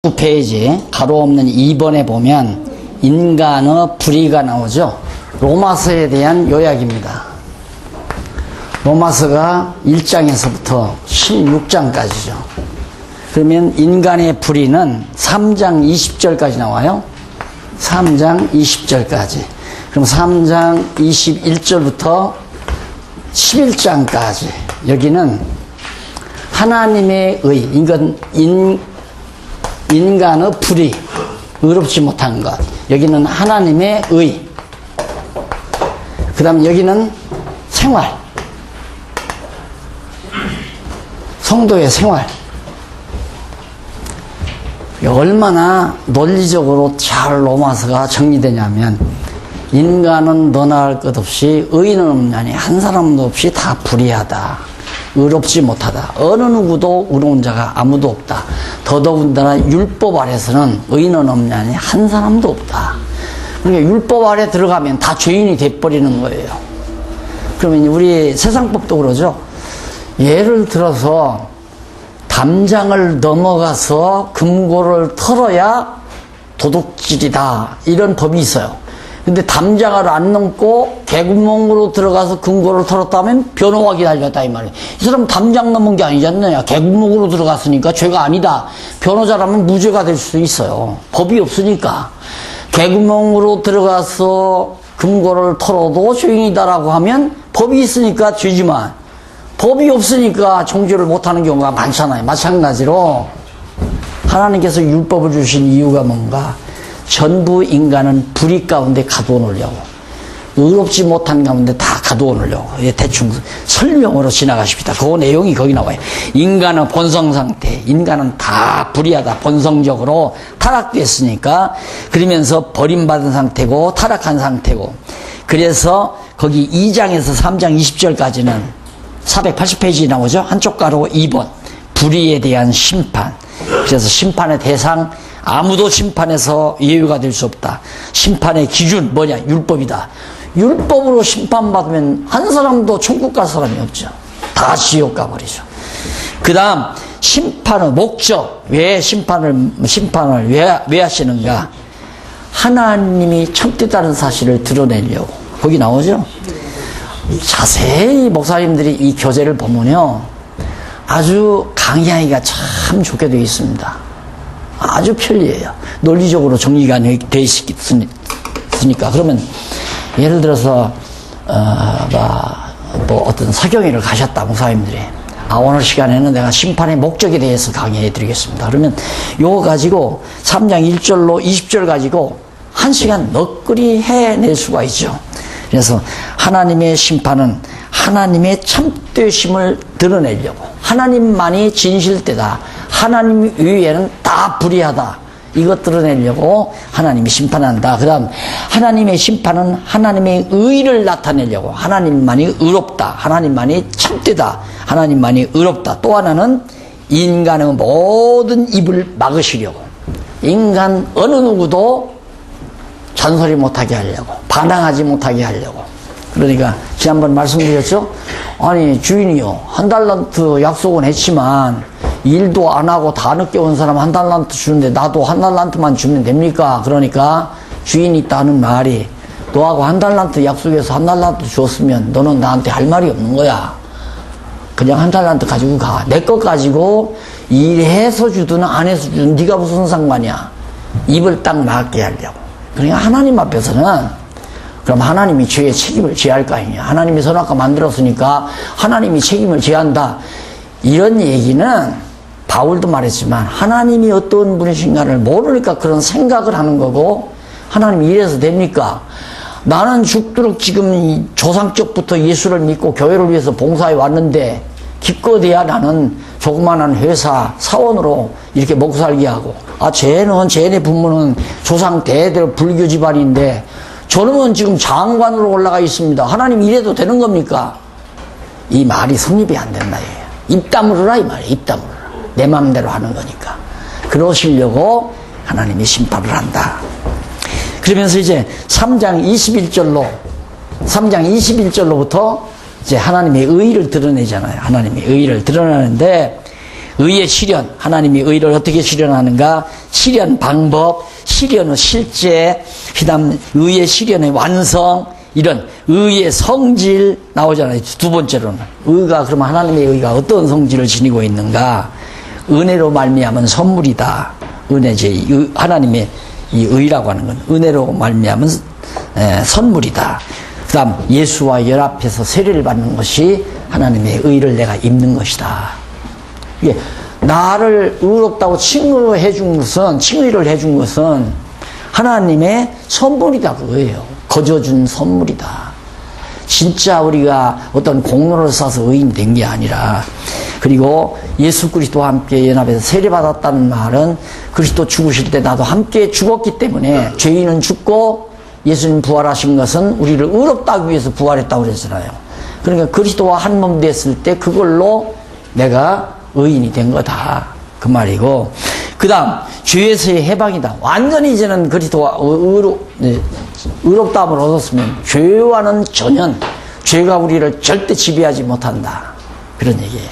9페이지 가로 없는 2번에 보면 인간의 불의가 나오죠. 로마서에 대한 요약입니다. 로마서가 1장에서부터 16장까지죠. 그러면 인간의 불의는 3장 20절까지 나와요. 3장 20절까지. 그럼 3장 21절부터 11장까지. 여기는 하나님의 의, 인간의 불의, 의롭지 못한 것. 여기는 하나님의 의. 그 다음 여기는 생활. 성도의 생활. 얼마나 논리적으로 잘 로마서가 정리되냐면, 인간은 너나 할 것 없이 의인은 없나니 한 사람도 없이 다 불의하다. 의롭지 못하다. 어느 누구도 의로운 자가 아무도 없다. 더더군다나 율법 아래서는 의인은 없나니 한 사람도 없다. 그러니까 율법 아래 들어가면 다 죄인이 돼버리는 거예요. 그러면 우리 세상법도 그러죠. 예를 들어서 담장을 넘어가서 금고를 털어야 도둑질이다. 이런 법이 있어요. 근데 담장을 안 넘고 개구멍으로 들어가서 금고를 털었다면 변호하기 달렸다 이 말이에요. 이 사람 담장 넘은 게 아니지 않느냐. 개구멍으로 들어갔으니까 죄가 아니다. 변호자라면 무죄가 될 수 있어요. 법이 없으니까. 개구멍으로 들어가서 금고를 털어도 죄인이다라고 하면 법이 있으니까 죄지만 법이 없으니까 정죄를 못하는 경우가 많잖아요. 마찬가지로 하나님께서 율법을 주신 이유가 뭔가? 전부 인간은 불의 가운데 가두어 놓으려고, 의롭지 못한 가운데 다 가두어 놓으려고. 대충 설명으로 지나가십니다. 그 내용이 거기 나와요. 인간의 본성 상태, 인간은 다 불의하다. 본성적으로 타락됐으니까. 그러면서 버림받은 상태고 타락한 상태고. 그래서 거기 2장에서 3장 20절까지는 480페이지 나오죠. 한쪽 가로 2번 불의에 대한 심판. 그래서 심판의 대상, 아무도 심판에서 예외가 될 수 없다. 심판의 기준 뭐냐? 율법이다. 율법으로 심판받으면 한 사람도 천국 갈 사람이 없죠. 다 지옥 가버리죠. 그 다음 심판의 목적. 왜 심판을 왜 하시는가? 하나님이 참되다는 사실을 드러내려고. 거기 나오죠. 자세히 목사님들이 이 교재를 보면요, 아주 강의하기가 참 좋게 되어 있습니다. 아주 편리해요. 논리적으로 정리가 되어 있으니까. 그러면 예를 들어서 어떤 사경회를 가셨다, 목사님들이. 오늘 시간에는 내가 심판의 목적에 대해서 강의해 드리겠습니다. 그러면 요거 가지고 3장 1절로 20절 가지고 1시간 너끈히 해낼 수가 있죠. 그래서 하나님의 심판은 하나님의 참되심을 드러내려고, 하나님만이 진실되다, 하나님 위에는 다 불의하다, 이것 드러내려고 하나님이 심판한다. 그 다음 하나님의 심판은 하나님의 의를 나타내려고, 하나님만이 의롭다, 하나님만이 참되다, 하나님만이 의롭다. 또 하나는 인간의 모든 입을 막으시려고, 인간 어느 누구도 잔소리 못하게 하려고, 반항하지 못하게 하려고. 그러니까 지난번 말씀드렸죠. 아니 주인이요, 한 달란트 약속은 했지만 일도 안 하고 다 늦게 온 사람 한 달란트 주는데 나도 한 달란트만 주면 됩니까? 그러니까 주인이 있다는 말이, 너하고 한 달란트 약속해서 한 달란트 줬으면 너는 나한테 할 말이 없는 거야. 그냥 한 달란트 가지고 가. 내 것 가지고 일해서 주든 안 해서 주든 네가 무슨 상관이야. 입을 딱 막게 하려고. 그러니까 하나님 앞에서는, 그럼 하나님이 죄의 책임을 져야 할 거 아니냐. 하나님이 선악과 만들었으니까 하나님이 책임을 져야 한다. 이런 얘기는 바울도 말했지만 하나님이 어떤 분이신가를 모르니까 그런 생각을 하는 거고, 하나님이 이래서 됩니까? 나는 죽도록 지금 조상적부터 예수를 믿고 교회를 위해서 봉사해 왔는데 기껏해야 나는 조그마한 회사 사원으로 이렇게 먹고 살게 하고, 쟤네 부모는 조상 대대로 불교 집안인데 저놈은 지금 장관으로 올라가 있습니다. 하나님 이래도 되는 겁니까? 이 말이 성립이 안 된다. 입 다물으라 이 말이에요. 입 다물으라. 내 마음대로 하는 거니까. 그러시려고 하나님이 심판을 한다. 그러면서 이제 3장 21절로부터 이제 하나님의 의의를 드러내잖아요. 하나님의 의의를 드러내는데, 의의 실현, 하나님이 의를 어떻게 실현하는가, 실현 방법, 실현의 실제, 그 다음 의의 실현의 완성, 이런 의의 성질 나오잖아요. 두 번째로는 의가, 그러면 하나님의 의가 어떤 성질을 지니고 있는가, 은혜로 말미암은 선물이다. 은혜지, 하나님의 이 의라고 하는 건 은혜로 말미암은 선물이다. 그 다음 예수와 연합해서 세례를 받는 것이 하나님의 의를 내가 입는 것이다. 이게 나를 의롭다고 칭의를 해준 것은 하나님의 선물이다, 그거예요. 거저준 선물이다. 진짜 우리가 어떤 공로를 쌓아서 의인이 된 게 아니라, 그리고 예수 그리스도와 함께 연합해서 세례받았다는 말은 그리스도 죽으실 때 나도 함께 죽었기 때문에, 죄인은 죽고 예수님 부활하신 것은 우리를 의롭다 하기 위해서 부활했다고 그랬잖아요. 그러니까 그리스도와 한 몸 됐을 때 그걸로 내가 의인이 된 거다, 그 말이고, 그 다음 죄에서의 해방이다. 완전히 이제는 그리스도와 의롭다함을 얻었으면 죄와는 전혀, 죄가 우리를 절대 지배하지 못한다, 그런 얘기예요.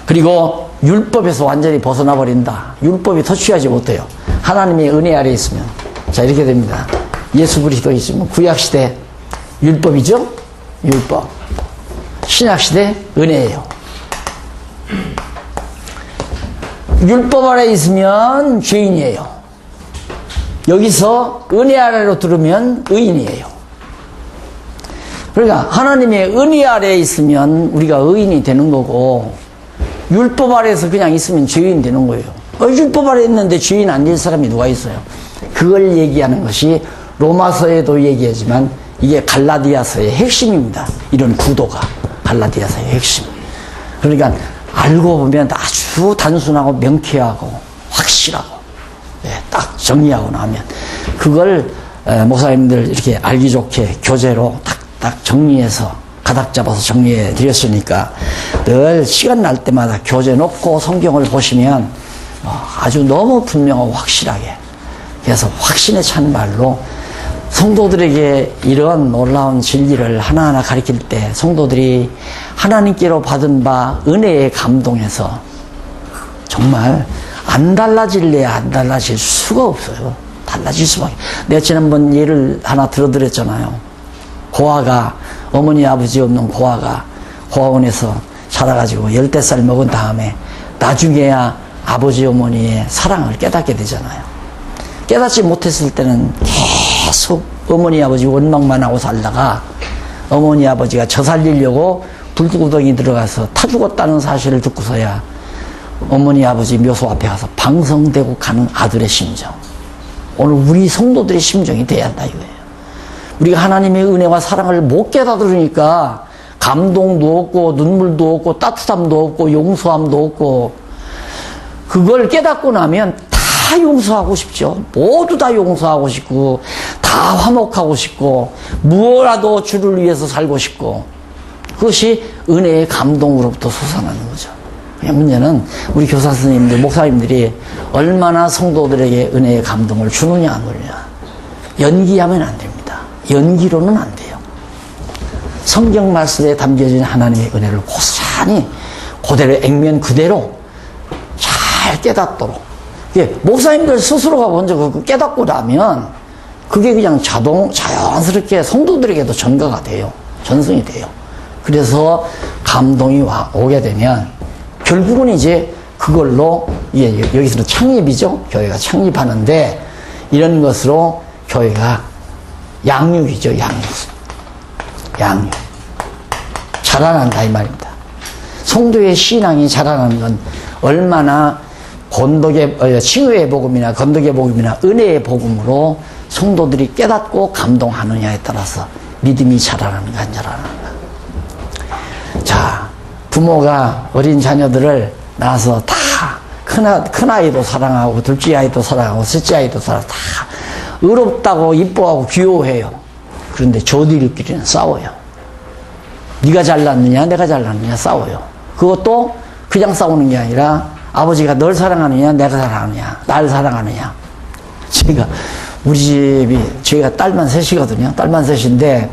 그리고 율법에서 완전히 벗어나 버린다. 율법이 터치하지 못해요. 하나님의 은혜 아래에 있으면. 자, 이렇게 됩니다. 예수 그리스도 있으면 구약시대 율법이죠? 율법. 신약시대 은혜예요. 율법 아래에 있으면 죄인이에요. 여기서 은혜 아래로 들으면 의인이에요. 그러니까 하나님의 은혜 아래에 있으면 우리가 의인이 되는 거고, 율법 아래에서 그냥 있으면 죄인 되는 거예요. 율법 아래에 있는데 죄인 안 될 사람이 누가 있어요? 그걸 얘기하는 것이 로마서에도 얘기하지만 이게 갈라디아서의 핵심입니다. 이런 구도가 갈라디아서의 핵심. 그러니까 알고 보면 아주 단순하고 명쾌하고 확실하고, 딱 정리하고 나면 그걸 목사님들 이렇게 알기 좋게 교재로 딱 정리해서 가닥 잡아서 정리해 드렸으니까, 늘 시간 날 때마다 교재 놓고 성경을 보시면 아주 너무 분명하고 확실하게, 그래서 확신에 찬 말로 성도들에게 이런 놀라운 진리를 하나하나 가르칠 때 성도들이 하나님께로 받은 바 은혜에 감동해서 정말 안 달라질래야 안 달라질 수가 없어요. 달라질 수밖에. 내가 지난번 예를 하나 들어드렸잖아요. 고아가, 어머니 아버지 없는 고아가 고아원에서 자라가지고 10살 먹은 다음에 나중에야 아버지 어머니의 사랑을 깨닫게 되잖아요. 깨닫지 못했을 때는 계속 어머니 아버지 원망만 하고 살다가 어머니 아버지가 저 살리려고 불구덩이 들어가서 타 죽었다는 사실을 듣고서야 어머니 아버지 묘소 앞에 가서 방성되고 가는 아들의 심정. 오늘 우리 성도들의 심정이 돼야 한다 이거예요. 우리가 하나님의 은혜와 사랑을 못 깨닫으니까 감동도 없고 눈물도 없고 따뜻함도 없고 용서함도 없고, 그걸 깨닫고 나면 다 용서하고 싶죠. 모두 다 용서하고 싶고 다 화목하고 싶고 무엇라도 주를 위해서 살고 싶고, 그것이 은혜의 감동으로부터 솟아나는 거죠. 문제는 우리 교사 선생님들, 목사님들이 얼마나 성도들에게 은혜의 감동을 주느냐 안 주느냐. 연기하면 안 됩니다. 연기로는 안 돼요. 성경 말씀에 담겨진 하나님의 은혜를 고스란히 그대로 액면 그대로 잘 깨닫도록. 목사님들 스스로가 먼저 깨닫고 나면 그게 그냥 자연스럽게 성도들에게도 전가가 돼요. 전승이 돼요. 그래서 감동이 오게 되면 결국은 이제 그걸로, 여기서는 창립이죠. 교회가 창립하는데 이런 것으로 교회가 양육이죠. 양육. 자라난다 이 말입니다. 성도의 신앙이 자라나는 건 얼마나 칭의의 복음이나 건덕의 복음이나 은혜의 복음으로 성도들이 깨닫고 감동하느냐에 따라서 믿음이 자라나는가 안 자라나는가. 자, 부모가 어린 자녀들을 낳아서 다 큰 아이도 사랑하고 둘째 아이도 사랑하고 셋째 아이도 사랑하고 다 의롭다고 이뻐하고 귀여워해요. 그런데 저들끼리는 싸워요. 네가 잘났느냐 내가 잘났느냐 싸워요. 그것도 그냥 싸우는 게 아니라 아버지가 널 사랑하느냐 내가 사랑하느냐 날 사랑하느냐. 저희가 딸만 셋이거든요. 딸만 셋인데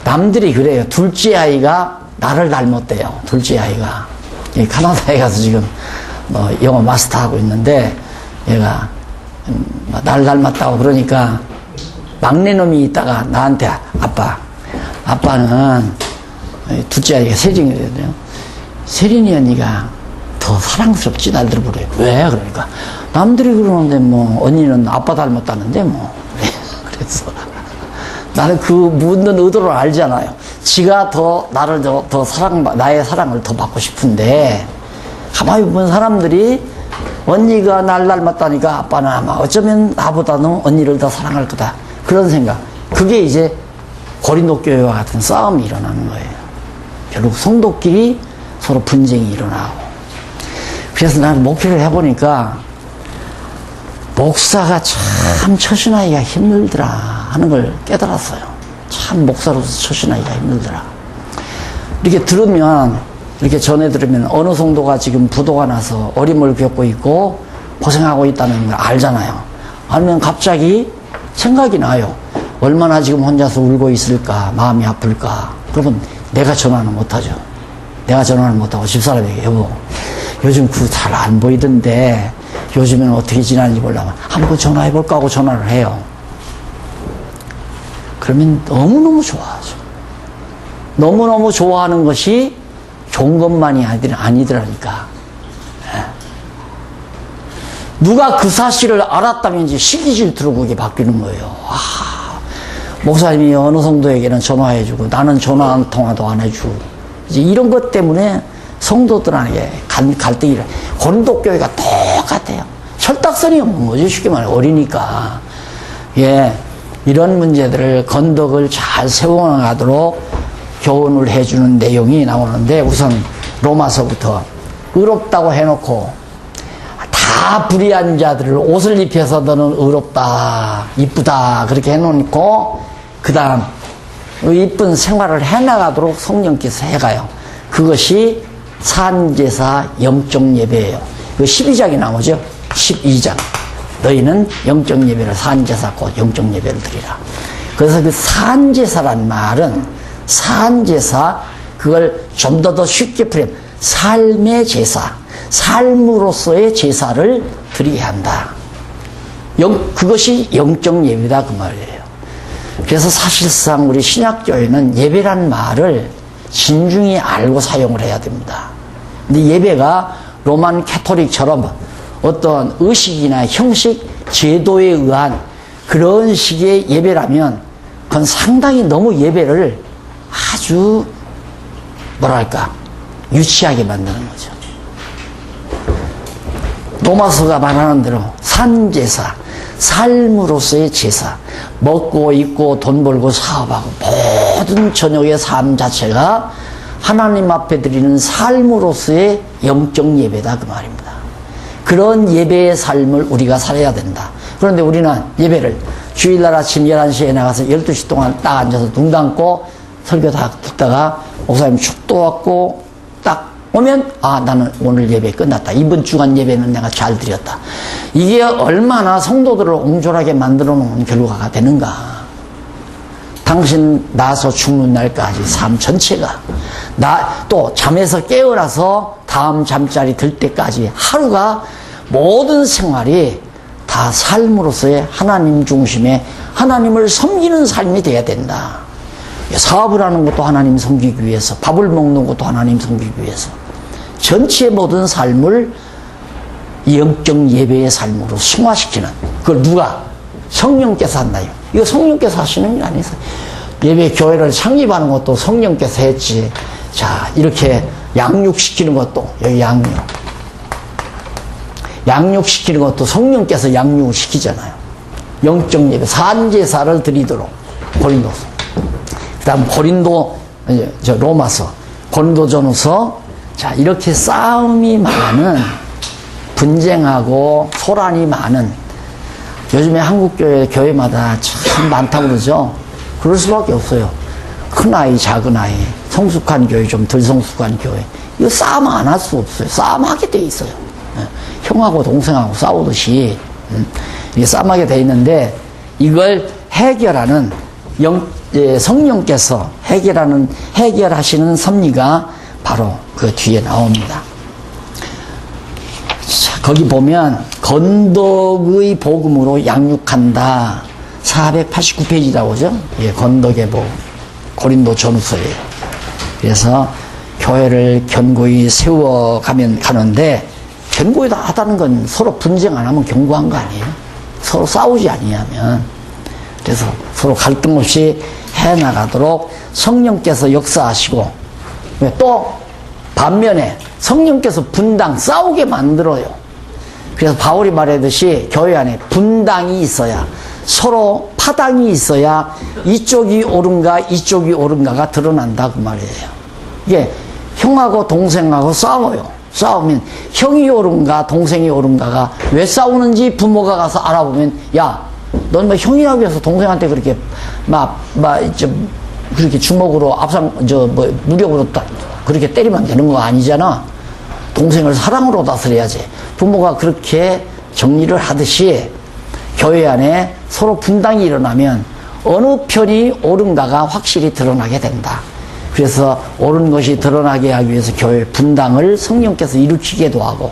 남들이 그래요. 둘째 아이가 나를 닮았대요. 둘째 아이가 카나다에 가서 지금 영어 마스터 하고 있는데, 얘가 날 닮았다고 그러니까 막내 놈이 있다가 나한테 아빠는 둘째 아이가 세린이거든요. 세린이 언니가 더 사랑스럽지 날들 보래. 왜? 그러니까 남들이 그러는데 뭐 언니는 아빠 닮았다는데 뭐 그래서 나는 그 묻는 의도를 알잖아요. 지가 더 나를 더 나의 사랑을 더 받고 싶은데, 가만히 보면 사람들이 언니가 날 닮았다니까 아빠는 아마 어쩌면 나보다는 언니를 더 사랑할 거다, 그런 생각. 그게 이제 고린도 교회와 같은 싸움이 일어나는 거예요. 결국 성도끼리 서로 분쟁이 일어나고. 그래서 나는 목회를 해보니까 목사가 참 처신하기가 힘들더라 하는 걸 깨달았어요. 참 목사로서 처신하기가 힘들더라. 이렇게 들으면, 이렇게 전해 들으면 어느 성도가 지금 부도가 나서 어림을 겪고 있고 고생하고 있다는 걸 알잖아요. 알면 갑자기 생각이 나요. 얼마나 지금 혼자서 울고 있을까, 마음이 아플까. 그러면 내가 전화는 못하죠. 내가 전화를 못하고 집사람에게, 여보, 요즘 그 잘 안 보이던데 요즘에는 어떻게 지나는지 몰라면 한번 전화해볼까 하고 전화를 해요. 그러면 너무너무 좋아하죠. 너무너무 좋아하는 것이 좋은 것만이 아니더라니까. 누가 그 사실을 알았다면 이제 시기 질투로 그게 바뀌는 거예요. 목사님이 어느 성도에게는 전화해주고 나는 전화 한 통화도 안 해주고, 이제 이런 것 때문에 성도들에게 갈등이 일어나요. 고린도 교회가 똑같아요. 철딱선이 없는 거죠. 쉽게 말해 어리니까. 이런 문제들을 건덕을 잘 세워나가도록 교훈을 해주는 내용이 나오는데, 우선 로마서부터 의롭다고 해놓고 다 불의한 자들을 옷을 입혀서 너는 의롭다, 이쁘다 그렇게 해놓고, 그 다음 이쁜 생활을 해나가도록 성령께서 해가요. 그것이 산제사 영적 예배예요. 그 12장이 나오죠. 12장. 너희는 영적 예배를, 산제사 곧 영적 예배를 드리라. 그래서 그 산제사란 말은, 산제사, 그걸 좀 더 쉽게 풀면 삶의 제사, 삶으로서의 제사를 드리게 한다. 그것이 영적 예배다 그 말이에요. 그래서 사실상 우리 신약교회는 예배란 말을 진중히 알고 사용을 해야 됩니다. 근데 예배가 로만 캐토릭처럼 어떤 의식이나 형식, 제도에 의한 그런 식의 예배라면 그건 상당히 너무 예배를 아주 뭐랄까 유치하게 만드는 거죠. 로마서가 말하는 대로 산제사, 삶으로서의 제사, 먹고 입고 돈 벌고 사업하고 모든 저녁의 삶 자체가 하나님 앞에 드리는 삶으로서의 영적 예배다 그 말입니다. 그런 예배의 삶을 우리가 살아야 된다. 그런데 우리는 예배를 주일날 아침 11시에 나가서 12시 동안 딱 앉아서 눈 감고 설교 다 듣다가 목사님 축도 왔고 딱 오면 나는 오늘 예배 끝났다. 이번 주간 예배는 내가 잘 드렸다. 이게 얼마나 성도들을 옹졸하게 만들어 놓은 결과가 되는가. 당신 나서 죽는 날까지 삶 전체가, 또 잠에서 깨어나서 다음 잠자리 들 때까지 하루가, 모든 생활이 다 삶으로서의 하나님 중심의 하나님을 섬기는 삶이 돼야 된다. 사업을 하는 것도 하나님 섬기기 위해서, 밥을 먹는 것도 하나님 섬기기 위해서, 전체 모든 삶을 영적 예배의 삶으로 승화시키는, 그걸 누가? 성령께서 한다요. 이거 성령께서 하시는 게 아니에요. 예배 교회를 창립하는 것도 성령께서 했지. 자, 이렇게 양육시키는 것도, 여기 양육시키는 것도 성령께서 양육을 시키잖아요. 영적 예배, 산제사를 드리도록. 고린도서. 그 다음 로마서, 고린도전후서. 자, 이렇게 싸움이 많은, 분쟁하고 소란이 많은, 요즘에 한국 교회마다 참 많다고 그러죠. 그럴 수밖에 없어요. 큰 아이, 작은 아이, 성숙한 교회, 좀 덜 성숙한 교회. 이거 싸움 안 할 수 없어요. 싸움하게 돼 있어요. 형하고 동생하고 싸우듯이 이게 싸움하게 돼 있는데, 이걸 해결하는 성령께서 해결하시는 섭리가 바로 그 뒤에 나옵니다. 거기 보면 건덕의 복음으로 양육한다. 489페이지라고 하죠. 예, 건덕의 복음. 고린도 전후서예요. 그래서 교회를 견고히 세워가면 가는데, 견고히 하다는 건 서로 분쟁 안 하면 견고한 거 아니에요? 서로 싸우지 아니하면. 그래서 서로 갈등 없이 해나가도록 성령께서 역사하시고, 또 반면에 성령께서 분당 싸우게 만들어요. 그래서 바울이 말하듯이 교회 안에 분당이 있어야, 서로 파당이 있어야 이쪽이 옳은가 이쪽이 옳은가가 드러난다 그 말이에요. 이게 형하고 동생하고 싸워요. 싸우면 형이 옳은가 동생이 옳은가가 왜 싸우는지 부모가 가서 알아보면, 야, 넌 뭐 형이라고 해서 동생한테 그렇게 그렇게 주먹으로 무력으로 그렇게 때리면 되는 거 아니잖아. 동생을 사랑으로 다스려야지. 부모가 그렇게 정리를 하듯이 교회 안에 서로 분당이 일어나면 어느 편이 옳은가가 확실히 드러나게 된다. 그래서 옳은 것이 드러나게 하기 위해서 교회 분당을 성령께서 일으키기도 하고,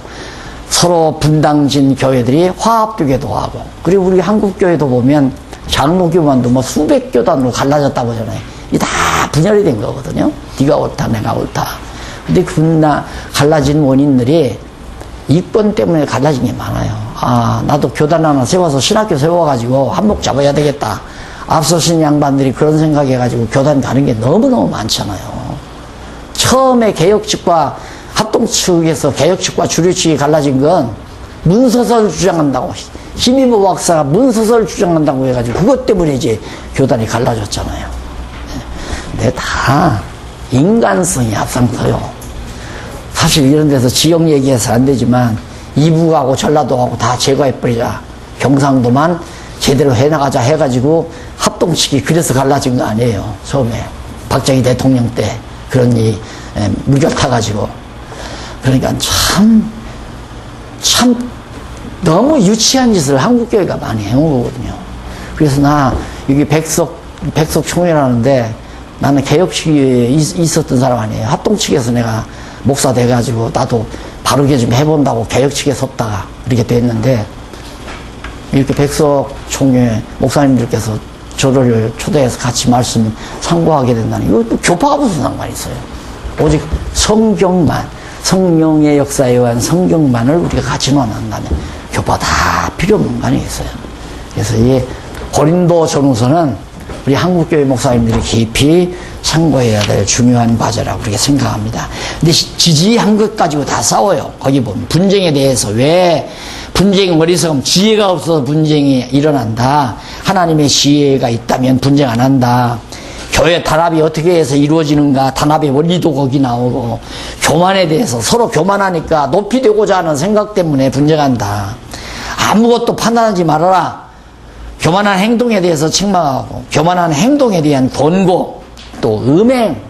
서로 분당진 교회들이 화합되기도 하고, 그리고 우리 한국교회도 보면 장로교만도 뭐 수백 교단으로 갈라졌다고 하잖아요. 이게 다 분열이 된 거거든요. 네가 옳다 내가 옳다. 근데 갈라진 원인들이 이권 때문에 갈라진 게 많아요. 아, 나도 교단 하나 세워서 신학교 세워가지고 한몫 잡아야 되겠다. 앞서신 양반들이 그런 생각해가지고 교단 가는 게 너무너무 많잖아요. 처음에 개혁 측과 합동 측에서 개혁 측과 주류 측이 갈라진 건 문서서를 주장한다고, 힘이보 박사가 문서서를 주장한다고 해가지고 그것 때문에 이제 교단이 갈라졌잖아요. 근데 다 인간성이 앞장서요. 사실 이런 데서 지역 얘기해서 안 되지만 이북하고 전라도하고 다 제거해버리자, 경상도만 제대로 해나가자 해가지고 합동측이 그래서 갈라진 거 아니에요. 처음에 박정희 대통령 때 그런 이 물결 타가지고. 그러니까 참 너무 유치한 짓을 한국교회가 많이 해온 거거든요. 그래서 나 여기 백석 총회라는데, 나는 개혁측에 있었던 사람 아니에요. 합동측에서 내가 목사 돼가지고 나도 바르게 좀 해본다고 개혁측에 섰다가 이렇게 됐는데, 이렇게 백석 총회 목사님들께서 저를 초대해서 같이 말씀 상고하게 된다니, 이것도 교파가 무슨 상관이 있어요. 오직 성경만, 성령의 역사에 의한 성경만을 우리가 같이 논한다면 교파 다 필요 없는 거 아니겠어요. 그래서 이 고린도 전후서는 우리 한국교회 목사님들이 깊이 상고해야 될 중요한 과제라고 그렇게 생각합니다. 근데 지지한 것 가지고 다 싸워요. 거기 보면 분쟁에 대해서, 왜 분쟁이 어리석음, 지혜가 없어서 분쟁이 일어난다. 하나님의 지혜가 있다면 분쟁 안 한다. 교회 단합이 어떻게 해서 이루어지는가, 단합의 원리도 거기 나오고, 교만에 대해서 서로 교만하니까 높이 되고자 하는 생각 때문에 분쟁한다. 아무것도 판단하지 말아라. 교만한 행동에 대해서 책망하고, 교만한 행동에 대한 권고, 또 음행.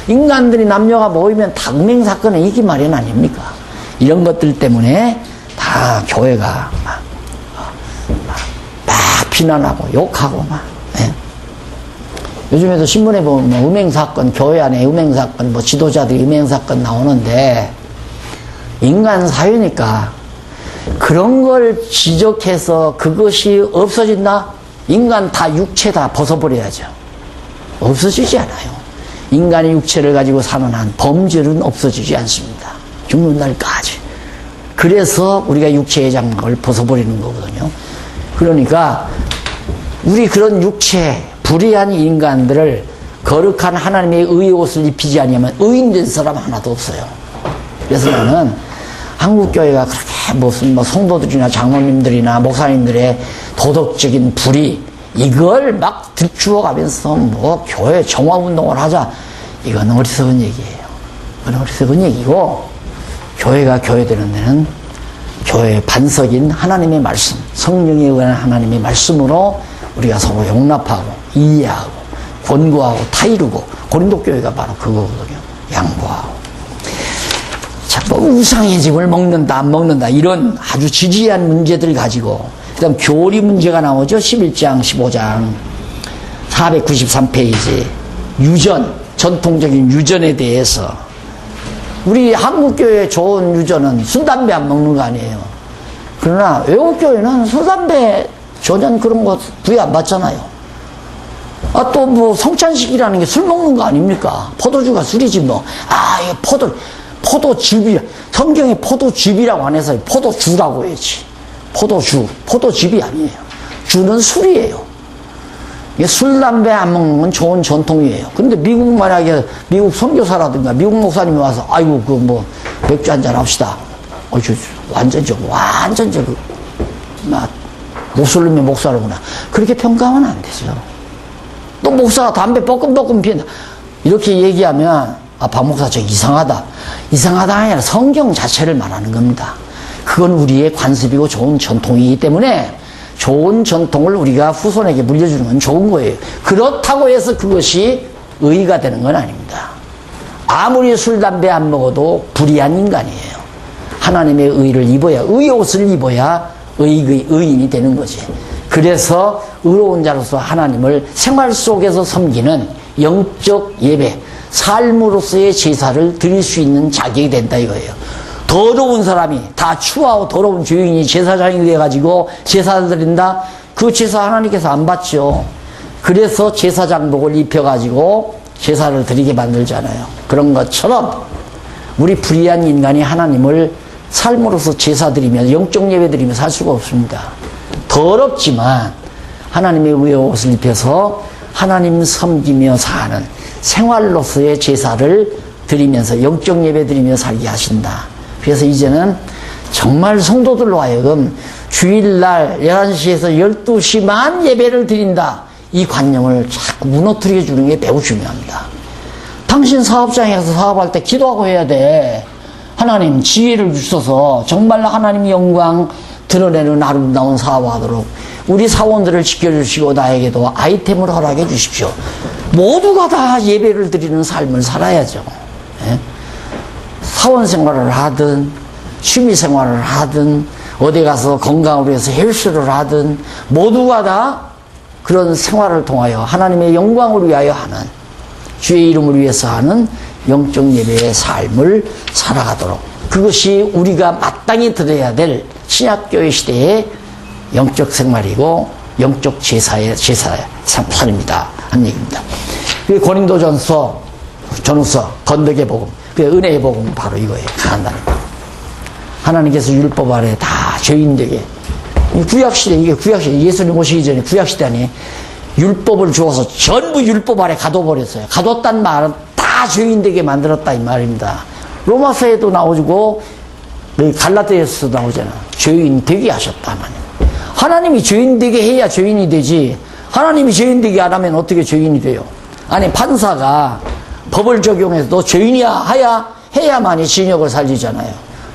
인간들이 남녀가 모이면 다 음행 사건이 있기 마련 아닙니까? 이런 것들 때문에 다 교회가 막 비난하고 욕하고 막. 예. 요즘에도 신문에 보면 뭐 음행 사건, 교회 안에 음행 사건, 뭐 지도자들이 음행 사건 나오는데, 인간 사회니까 그런 걸 지적해서 그것이 없어진다? 인간 다 육체 다 벗어버려야죠. 없어지지 않아요. 인간의 육체를 가지고 사는 한 범죄는 없어지지 않습니다. 죽는 날까지. 그래서 우리가 육체의 장막을 벗어버리는 거거든요. 그러니까 우리 그런 육체, 불의한 인간들을 거룩한 하나님의 의의 옷을 입히지 않으면 의인된 사람 하나도 없어요. 그래서 나는 한국교회가 그렇게 무슨 뭐 성도들이나 장로님들이나 목사님들의 도덕적인 불의, 이걸 막 들추어가면서 뭐 교회 정화운동을 하자, 이건 어리석은 얘기예요. 이건 어리석은 얘기고, 교회가 교회되는 데는 교회의 반석인 하나님의 말씀, 성령에 의한 하나님의 말씀으로 우리가 서로 용납하고 이해하고 권고하고 타이르고, 고린도 교회가 바로 그거거든요. 양보하고. 자, 뭐 우상의 집을 먹는다 안 먹는다 이런 아주 지지한 문제들 가지고, 그 다음 교리 문제가 나오죠. 11장 15장 493페이지 유전, 전통적인 유전에 대해서 우리 한국교회 좋은 유저는 술, 담배 안 먹는 거 아니에요. 그러나 외국교회는 술, 담배 전혀 그런 거 부여 안 받잖아요. 아, 또 뭐 성찬식이라는 게 술 먹는 거 아닙니까? 포도주가 술이지 뭐. 아, 이거 포도즙이, 성경에 포도즙이라고 안 해서 포도주라고 해야지. 포도주, 포도즙이 아니에요. 주는 술이에요. 이게 술, 담배 안 먹는 건 좋은 전통이에요. 근데 미국 만약에 미국 선교사라든가 미국 목사님이 와서 아이고 그 뭐 맥주 한잔 합시다. 완전적 막 모슬림의 목사로구나. 그렇게 평가하면 안 되죠. 또 목사가 담배 뻐끔뻐끔 피운다. 이렇게 얘기하면 아, 박 목사 저 이상하다. 이상하다 아니라 성경 자체를 말하는 겁니다. 그건 우리의 관습이고 좋은 전통이기 때문에 좋은 전통을 우리가 후손에게 물려주는 건 좋은 거예요. 그렇다고 해서 그것이 의의가 되는 건 아닙니다. 아무리 술, 담배 안 먹어도 불의한 인간이에요. 하나님의 의를 입어야, 의의 옷을 입어야 의인이 되는 거지. 그래서 의로운 자로서 하나님을 생활 속에서 섬기는 영적 예배, 삶으로서의 제사를 드릴 수 있는 자격이 된다 이거예요. 더러운 사람이 다 추하고 더러운 죄인이 제사장이 돼가지고 제사를 드린다? 그 제사 하나님께서 안 받죠. 그래서 제사장복을 입혀가지고 제사를 드리게 만들잖아요. 그런 것처럼 우리 불의한 인간이 하나님을 삶으로서 제사 드리며 영적 예배 드리며 살 수가 없습니다. 더럽지만 하나님의 의의 옷을 입혀서 하나님 섬기며 사는 생활로서의 제사를 드리면서 영적 예배 드리며 살게 하신다. 그래서 이제는 정말 성도들로 하여금 주일날 11시에서 12시만 예배를 드린다. 이 관념을 자꾸 무너뜨려 주는 게 매우 중요합니다. 당신 사업장에 가서 사업할 때 기도하고 해야 돼. 하나님 지혜를 주셔서 정말 하나님 영광 드러내는 아름다운 사업하도록 우리 사원들을 지켜주시고 나에게도 아이템을 허락해 주십시오. 모두가 다 예배를 드리는 삶을 살아야죠. 예? 사원 생활을 하든 취미 생활을 하든 어디 가서 건강을 위해서 헬스를 하든 모두가 다 그런 생활을 통하여 하나님의 영광을 위하여 하는 주의 이름을 위해서 하는 영적 예배의 삶을 살아가도록 그것이 우리가 마땅히 드려야 될 신약교회 시대의 영적 생활이고 영적 제사의 삶입니다. 한 얘기입니다. 고린도전서 전후서 건덕의 복음 그 은혜의 복음 바로 이거예요. 간단히 하나님께서 율법 아래 다 죄인되게 구약시대 이게 구약시대 예수님 오시기 전에 구약시대 율법을 주어서 전부 율법 아래 가둬버렸어요. 가뒀단 말은 다 죄인되게 만들었다 이 말입니다. 로마서에도 나오고 갈라디아서도 나오잖아. 죄인 되게 하셨다 하나님. 하나님이 죄인 되게 해야 죄인이 되지 하나님이 죄인 되게 안 하면 어떻게 죄인이 돼요? 아니 판사가 법을 적용해서 너 죄인이야 해야만이 진역을 살리잖아요.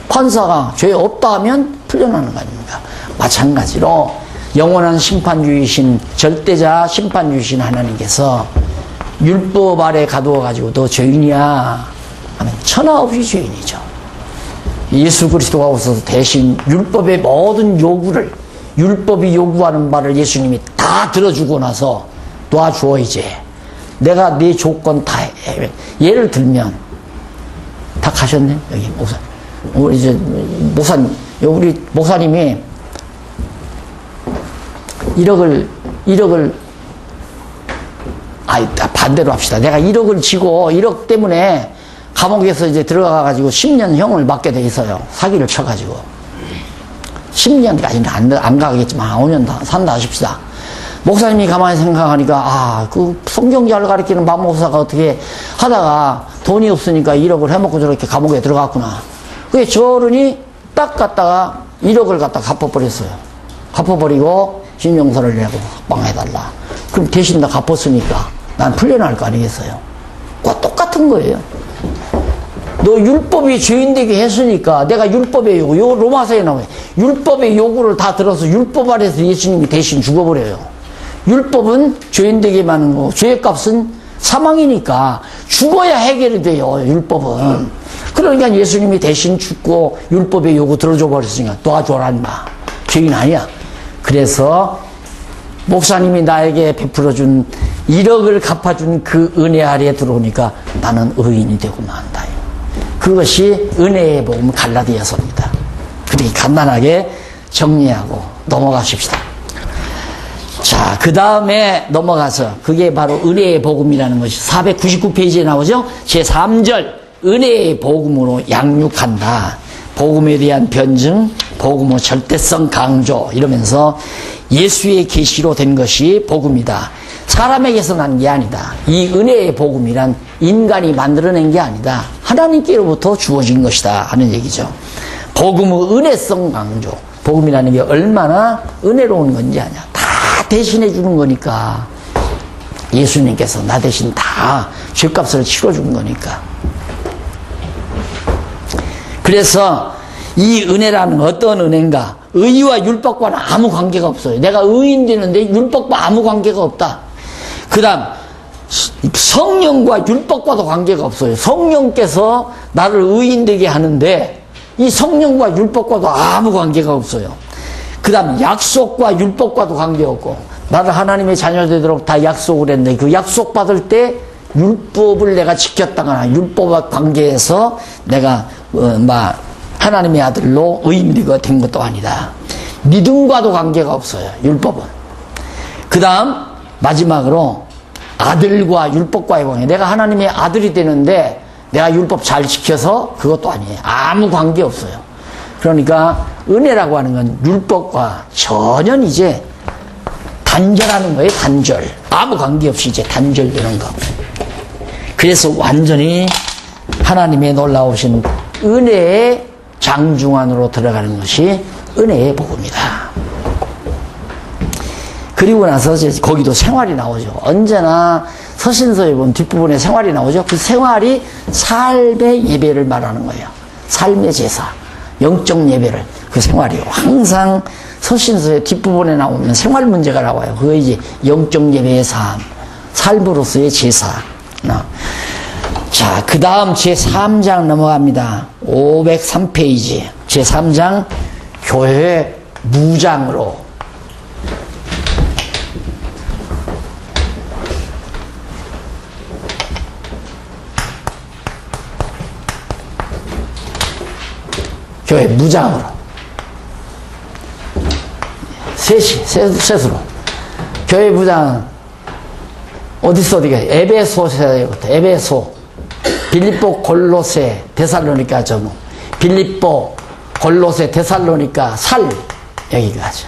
판사가 죄 없다 하면 풀려나는 거 아닙니까? 마찬가지로 영원한 심판주이신 절대자 심판주이신 하나님께서 율법 아래 가두어가지고 너 죄인이야 하면 천하 없이 죄인이죠. 예수 그리스도가 오셔서 대신 율법의 모든 요구를 율법이 요구하는 바를 예수님이 다 들어주고 나서 놔주어 이제 내가 네 조건 다 해. 예를 들면 다 가셨네 여기 목사 우리 이제 목사님 우리 목사님이 1억을 반대로 합시다. 내가 1억을 지고 1억 때문에 감옥에서 이제 들어가가지고 10년형을 받게 돼 있어요. 사기를 쳐가지고 10년까지는 안 가겠지만 5년 산다 하십시다. 목사님이 가만히 생각하니까 그 성경 잘 가르치는 박 목사가 어떻게 하다가 돈이 없으니까 1억을 해먹고 저렇게 감옥에 들어갔구나. 그게 저 어른이 딱 갔다가 1억을 갖다 갚아버렸어요. 갚아버리고 신용서를 내고 석방해달라. 그럼 대신 다 갚았으니까 난 풀려날 거 아니겠어요? 그거 똑같은 거예요. 너 율법이 죄인되게 했으니까 내가 율법의 요구, 요 로마서에 나와요. 율법의 요구를 다 들어서 율법 아래서 예수님이 대신 죽어버려요. 율법은 죄인되게 하는 거고 죄값은 사망이니까 죽어야 해결이 돼요. 율법은. 그러니까 예수님이 대신 죽고 율법의 요구 들어줘 버렸으니까 도와줘라 인마. 죄인 아니야. 그래서 목사님이 나에게 베풀어준 1억을 갚아준 그 은혜 아래에 들어오니까 나는 의인이 되고 만다. 그 그것이 은혜의 복음 갈라디아서입니다. 그렇게 간단하게 정리하고 넘어가십시다. 자, 그 다음에 넘어가서 그게 바로 은혜의 복음이라는 것이 499페이지에 나오죠. 제3절 은혜의 복음으로 양육한다. 복음에 대한 변증, 복음의 절대성 강조 이러면서 예수의 계시로 된 것이 복음이다. 사람에게서 난 게 아니다. 이 은혜의 복음이란 인간이 만들어낸 게 아니다. 하나님께로부터 주어진 것이다 하는 얘기죠. 복음의 은혜성 강조. 복음이라는 게 얼마나 은혜로운 건지 아냐. 다 대신해 주는 거니까. 예수님께서 나 대신 다 죄값을 치러준 거니까. 그래서 이 은혜라는 어떤 은혜인가? 의와 율법과는 아무 관계가 없어요. 내가 의인 되는데 율법과 아무 관계가 없다. 그 다음 성령과 율법과도 관계가 없어요. 성령께서 나를 의인 되게 하는데 이 성령과 율법과도 아무 관계가 없어요. 그 다음 약속과 율법과도 관계없고, 나를 하나님의 자녀 되도록 다 약속을 했는데 그 약속 받을 때 율법을 내가 지켰다거나 율법과 관계해서 내가 하나님의 아들로 의인되게 된 것도 아니다. 믿음과도 관계가 없어요, 율법은. 그 다음 마지막으로 아들과 율법과의 관계. 내가 하나님의 아들이 되는데 내가 율법 잘 지켜서 그것도 아니에요. 아무 관계 없어요. 그러니까 은혜라고 하는 건 율법과 전혀 이제 단절하는 거예요. 단절. 아무 관계없이 이제 단절되는 거. 그래서 완전히 하나님의 놀라우신 은혜의 장중 안으로 들어가는 것이 은혜의 복음이다. 그리고 나서 이제 거기도 생활이 나오죠. 언제나 서신서에 보면 뒷부분에 생활이 나오죠. 그 생활이 삶의 예배를 말하는 거예요. 삶의 제사, 영적 예배를, 그 생활이요. 항상 서신서의 뒷부분에 나오면 생활 문제가 나와요. 그거 이제 영적 예배의 삶, 삶으로서의 제사. 자, 그 다음 제3장 넘어갑니다. 503페이지. 제3장 교회 무장으로. 교회 무장으로. 셋으로. 교회 무장은 어디가? 에베소서부터. 에베소, 빌립보, 골로새, 데살로니가 전후. 빌립보, 골로새, 데살로니가 살. 여기까지.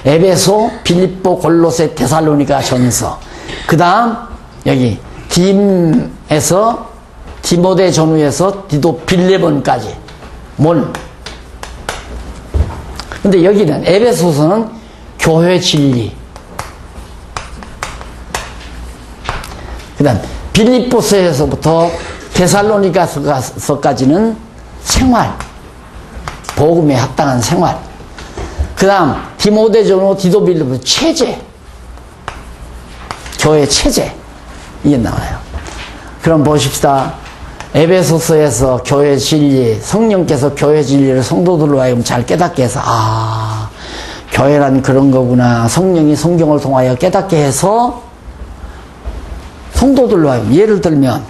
에베소, 빌립보, 골로새, 데살로니가 전서. 그 다음 여기 딤에서 디모데 전후에서 디도 빌레본까지. 몬. 근데 여기는 에베소서는 교회 진리. 그 다음 빌립보서에서부터 데살로니가서까지는 생활, 복음에 합당한 생활. 그 다음 디모데 전후 디도 빌레본 체제, 교회 체제. 이게 나와요. 그럼 보십시다. 에베소서에서 교회 진리, 성령께서 교회 진리를 성도들로 하여금 잘 깨닫게 해서, 교회란 그런 거구나. 성령이 성경을 통하여 깨닫게 해서 성도들로 하여금, 예를 들면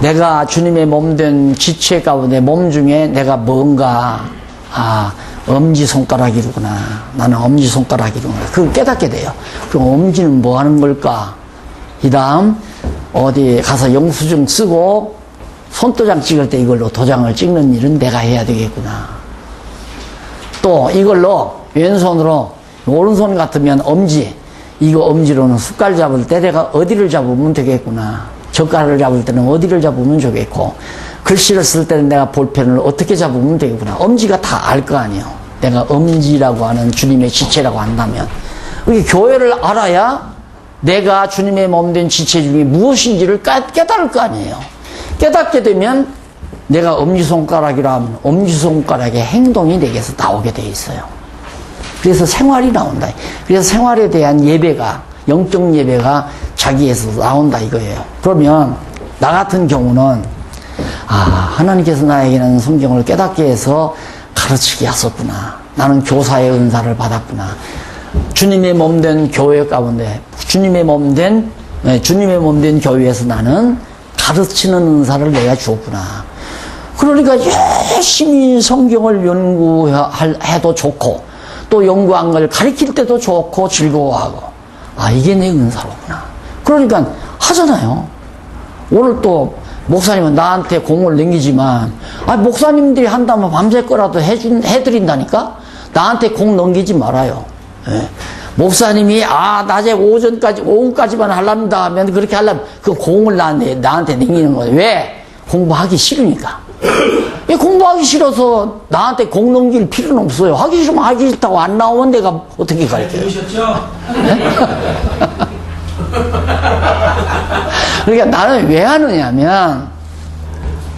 내가 주님의 몸된 지체 가운데 몸 중에 내가 뭔가 엄지손가락이구나. 나는 엄지손가락이구나. 그걸 깨닫게 돼요. 그럼 엄지는 뭐 하는 걸까? 이 다음 어디 가서 영수증 쓰고 손도장 찍을 때 이걸로 도장을 찍는 일은 내가 해야 되겠구나. 또 이걸로 왼손으로, 오른손 같으면 엄지, 이거 엄지로는 숟갈 잡을 때 내가 어디를 잡으면 되겠구나. 젓갈을 잡을 때는 어디를 잡으면 좋겠고, 글씨를 쓸 때는 내가 볼펜을 어떻게 잡으면 되겠구나. 엄지가 다 알 거 아니에요. 내가 엄지라고 하는 주님의 지체라고 한다면. 이 교회를 알아야 내가 주님의 몸된 지체 중에 무엇인지를 깨달을 거 아니에요. 깨닫게 되면 내가 엄지손가락이라 하면 엄지손가락의 행동이 내게서 나오게 돼 있어요. 그래서 생활이 나온다. 그래서 생활에 대한 예배가, 영적 예배가 자기에서 나온다 이거예요. 그러면 나 같은 경우는 하나님께서 나에게는 성경을 깨닫게 해서 가르치게 하셨구나. 나는 교사의 은사를 받았구나. 주님의 몸된 교회 가운데, 주님의 몸된 교회에서 나는 가르치는 은사를 내가 주었구나. 그러니까 열심히 성경을 연구해도 좋고, 또 연구한 걸 가르칠 때도 좋고 즐거워하고, 아, 이게 내 은사로구나. 그러니까 하잖아요. 오늘 또 목사님은 나한테 공을 넘기지만, 아, 목사님들이 한다면 밤새 거라도 해드린다니까? 나한테 공 넘기지 말아요. 예. 목사님이, 아, 낮에 오후까지만 하랍니다 하면 그렇게 하려면 그 공을 나한테 넘기는 거예요. 왜? 공부하기 싫으니까. 공부하기 싫어서 나한테 공 넘길 필요는 없어요. 하기 싫으면 하기 싫다고 안 나오면 내가 어떻게 가르쳐요? 네? 그러니까 나는 왜 하느냐면,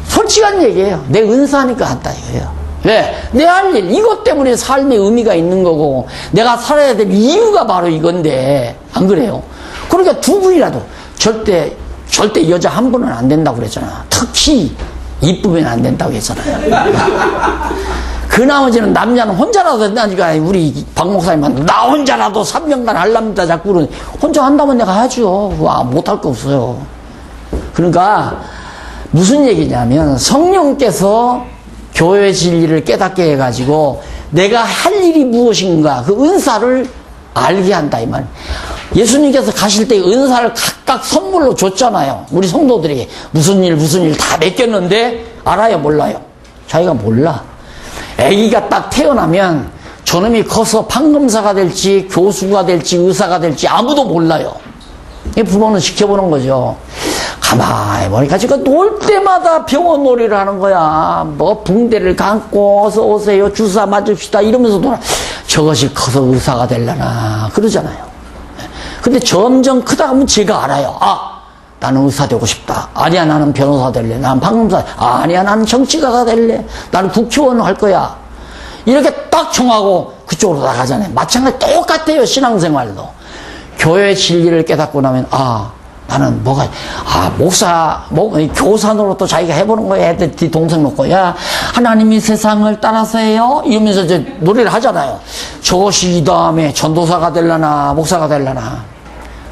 솔직한 얘기예요. 내 은사니까 한다 이거예요. 왜? 내 할 일, 이것 때문에 삶의 의미가 있는 거고, 내가 살아야 될 이유가 바로 이건데, 안 그래요? 그러니까 두 분이라도, 절대 여자 한 분은 안 된다고 그랬잖아. 특히, 이쁘면 안 된다고 했잖아요. 그 나머지는 남자는 혼자라도 된다니까. 우리 박 목사님은 나 혼자라도 3년간 하랍니다. 자꾸는 혼자 한다면 내가 하죠. 못할 거 없어요. 그러니까 무슨 얘기냐면, 성령께서 교회 진리를 깨닫게 해가지고 내가 할 일이 무엇인가, 그 은사를 알게 한다 이 말. 예수님께서 가실 때 은사를 각각 선물로 줬잖아요. 우리 성도들에게 무슨 일 다 맡겼는데 알아요, 몰라요? 자기가 몰라. 아기가 딱 태어나면 저놈이 커서 판검사가 될지 교수가 될지 의사가 될지 아무도 몰라요. 부모는 지켜보는 거죠. 가만히 보니까 지금 놀 때마다 병원 놀이를 하는 거야. 뭐 붕대를 감고 어서 오세요, 주사 맞읍시다 이러면서 놀아. 저것이 커서 의사가 되려나 그러잖아요. 근데 점점 크다 보면 제가 알아요. 아, 나는 의사 되고 싶다. 아니야, 나는 변호사 될래. 나는 판검사. 아니야, 나는 정치가가 될래. 나는 국회의원 할 거야. 이렇게 딱 정하고 그쪽으로 나가잖아요. 마찬가지 똑같아요, 신앙생활도. 교회 진리를 깨닫고 나면, 아, 나는 교사 노릇도 자기가 해보는 거야. 애들 뒤 동생 놓고, 야, 하나님이 세상을 따라서 해요? 이러면서 이제 노래를 하잖아요. 저것이 이 다음에 전도사가 되려나, 목사가 되려나.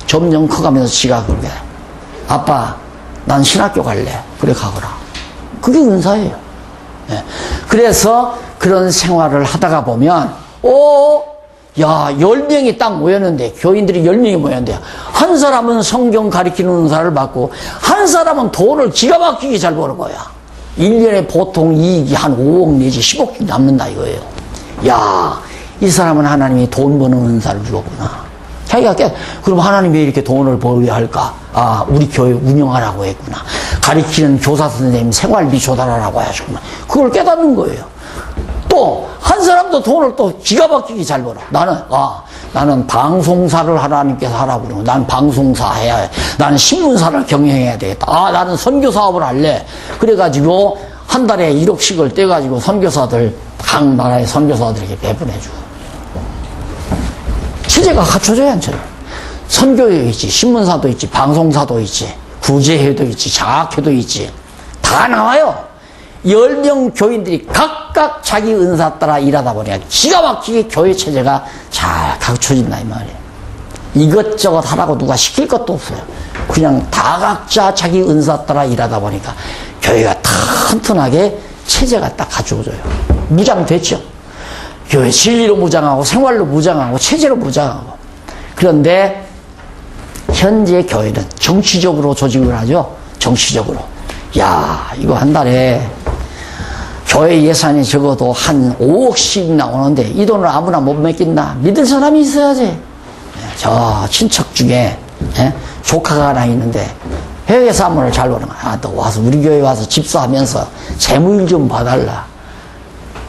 점점 커가면서 지가 그러게. 아빠, 난 신학교 갈래. 그래, 가거라. 그게 은사예요. 네. 그래서 그런 생활을 하다가 보면, 야, 10명이 딱 모였는데, 교인들이 10명이 모였는데, 한 사람은 성경 가리키는 은사를 받고, 한 사람은 돈을 기가 막히게 잘 버는 거야. 1년에 보통 이익이 한 5억 내지 10억 남는다 이거예요. 야, 이 사람은 하나님이 돈 버는 은사를 주었구나. 자기가 그럼 하나님이 왜 이렇게 돈을 벌게 할까? 아, 우리 교회 운영하라고 했구나. 가리키는 교사 선생님 생활비 조달하라고 하셨구나. 그걸 깨닫는 거예요. 또, 한 사람도 돈을 또 기가 막히게 잘 벌어. 나는 방송사를 하나님께서 하라고 그러고, 난 방송사 해야 해. 나는 신문사를 경영해야 되겠다. 아, 나는 선교 사업을 할래. 그래가지고, 한 달에 1억씩을 떼가지고 선교사들, 각 나라의 선교사들에게 배분해주고. 체제가 갖춰져야 안 쳐요. 선교도 있지, 신문사도 있지, 방송사도 있지, 구제회도 있지, 장학회도 있지. 다 나와요. 10명 교인들이 각각 자기 은사 따라 일하다 보니까 기가 막히게 교회 체제가 잘 갖춰진다 이 말이에요. 이것저것 하라고 누가 시킬 것도 없어요. 그냥 다 각자 자기 은사 따라 일하다 보니까 교회가 튼튼하게 체제가 딱 갖춰져요. 무장됐죠. 교회 진리로 무장하고 생활로 무장하고 체제로 무장하고. 그런데 현재 교회는 정치적으로 조직을 하죠. 정치적으로. 야, 이거 한 달에 교회 예산이 적어도 한 5억씩 나오는데 이 돈을 아무나 못 맡긴다. 믿을 사람이 있어야지. 저 친척 중에 조카가 하나 있는데 해외 사무를 잘 보는 거야. 아, 너 와서 우리 교회 와서 집사하면서 재무일 좀 봐달라.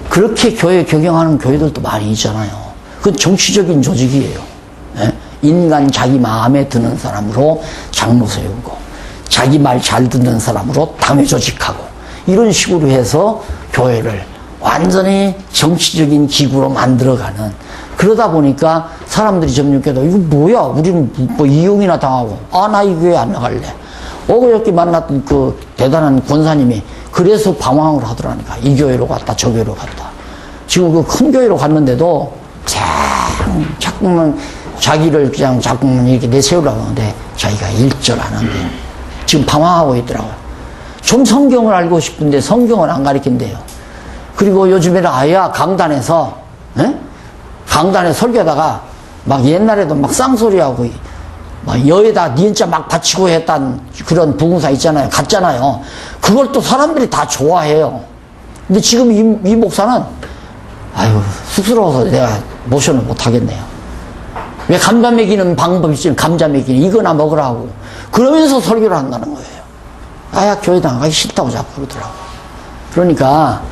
그렇게 교회 경영하는 교회들도 많이 있잖아요. 그건 정치적인 조직이에요. 인간 자기 마음에 드는 사람으로 장로 세우고 자기 말 잘 듣는 사람으로 당회 조직하고 이런 식으로 해서 교회를 완전히 정치적인 기구로 만들어가는. 그러다 보니까 사람들이 점점 깨도 이거 뭐야, 우리는 뭐 이용이나 당하고, 아, 나 이 교회 안 나갈래. 어저께 만났던 그 대단한 권사님이 그래서 방황을 하더라니까. 이 교회로 갔다 저 교회로 갔다. 지금 그 큰 교회로 갔는데도 자꾸만 자기를 그냥 자꾸만 이렇게 내세우려고 하는데 자기가 일절 안 한대. 지금 방황하고 있더라고요. 좀 성경을 알고 싶은데 성경을 안 가르친대요. 그리고 요즘에는 아야 강단에서 강단에 설교하다가 막 옛날에도 막 쌍소리하고 막 여에다 니은자 막 받치고 했던 그런 부흥사 있잖아요. 갔잖아요. 그걸 또 사람들이 다 좋아해요. 근데 지금 이 목사는 아유 쑥스러워서 내가 모션을 못 하겠네요. 왜 감자 먹이는 방법이 있으면 감자 먹이는 이거나 먹으라고 그러면서 설교를 한다는 거예요. 아야 교회 나가기 싫다고 자꾸 그러더라고. 그러니까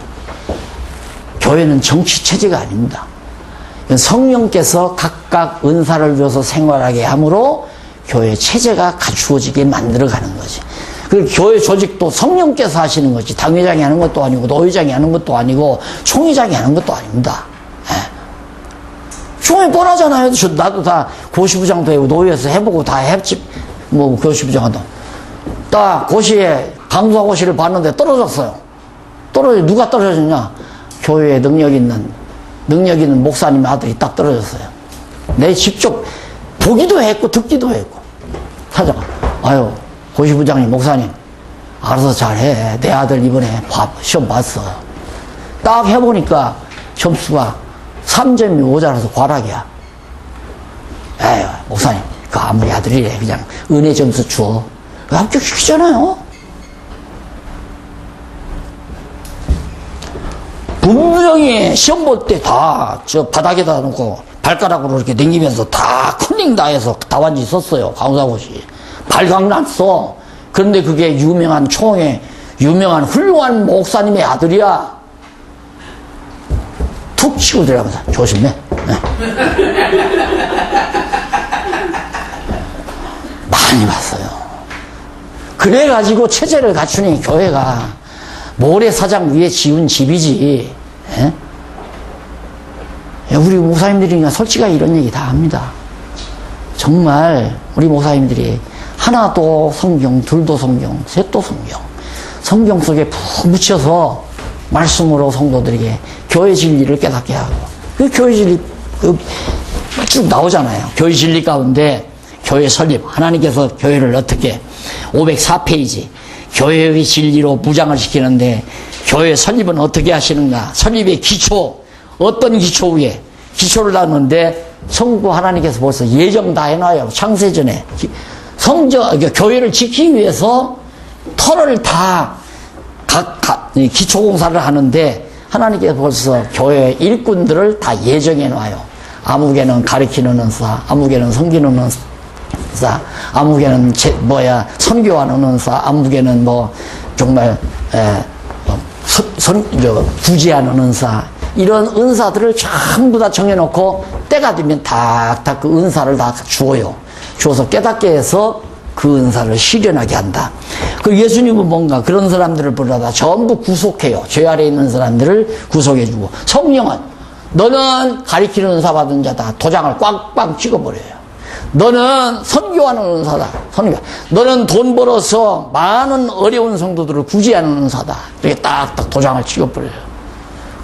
교회는 정치 체제가 아닙니다. 성령께서 각각 은사를 줘서 생활하게 함으로 교회 체제가 갖추어지게 만들어가는 거지. 그리고 교회 조직도 성령께서 하시는 거지. 당회장이 하는 것도 아니고 노회장이 하는 것도 아니고 총회장이 하는 것도 아닙니다. 총회 뻔하잖아요. 나도 다 고시부장도 해보고 노회에서 해보고 다 했지. 뭐 고시부장도. 딱 고시에 강수고시를 봤는데 떨어졌어요. 누가 떨어졌냐? 교회에 능력 있는 목사님 아들이 딱 떨어졌어요. 내 직접 보기도 했고 듣기도 했고 찾아가. 아유 고시부장님 목사님 알아서 잘해. 내 아들 이번에 시험 봤어. 딱 해보니까 점수가 3점이 모자라서 과락이야. 에휴 목사님 그 아무리 아들이래 그냥 은혜 점수 줘. 합격시키잖아요. 분명히 시험 볼 때 다 저 바닥에다 놓고 발가락으로 이렇게 당기면서 다 컨닝 다 해서 답안지 썼어요. 강사고시. 발각 났어. 그런데 그게 유명한 총회, 유명한 훌륭한 목사님의 아들이야. 툭 치고 들어가면서 조심해. 많이 봤어요. 그래가지고 체제를 갖추니 교회가 모래사장 위에 지은 집이지. 우리 목사님들이 솔직하게 이런 얘기 다 합니다. 정말 우리 목사님들이 하나도 성경, 둘도 성경, 셋도 성경, 성경 속에 푹 묻혀서 말씀으로 성도들에게 교회 진리를 깨닫게 하고, 그 교회 진리 쭉 나오잖아요. 교회 진리 가운데 교회 설립, 하나님께서 교회를 어떻게 504페이지 교회의 진리로 무장을 시키는데 교회 설립은 어떻게 하시는가? 설립의 기초, 어떤 기초 위에 기초를 놨는데 성부 하나님께서 벌써 예정 다 해놔요. 창세전에 교회를 지키기 위해서 터를 다 기초공사를 하는데 하나님께서 벌써 교회 일꾼들을 다 예정해 놔요. 아무개는 가르치는 은사, 아무개는 섬기는 은사, 아무개는 선교하는 은사, 아무개는 정말 구제하는 은사, 이런 은사들을 전부 다 정해놓고 때가 되면 탁탁 그 은사를 다 주어요. 주어서 깨닫게 해서 그 은사를 실현하게 한다. 그 예수님은 뭔가 그런 사람들을 부르다 전부 구속해요. 죄 아래에 있는 사람들을 구속해주고, 성령은 너는 가리키는 은사 받은 자다. 도장을 꽉꽉 찍어버려요. 너는 선교하는 은사다. 선교. 너는 돈 벌어서 많은 어려운 성도들을 구제하는 은사다. 이렇게 딱딱 도장을 찍어버려요.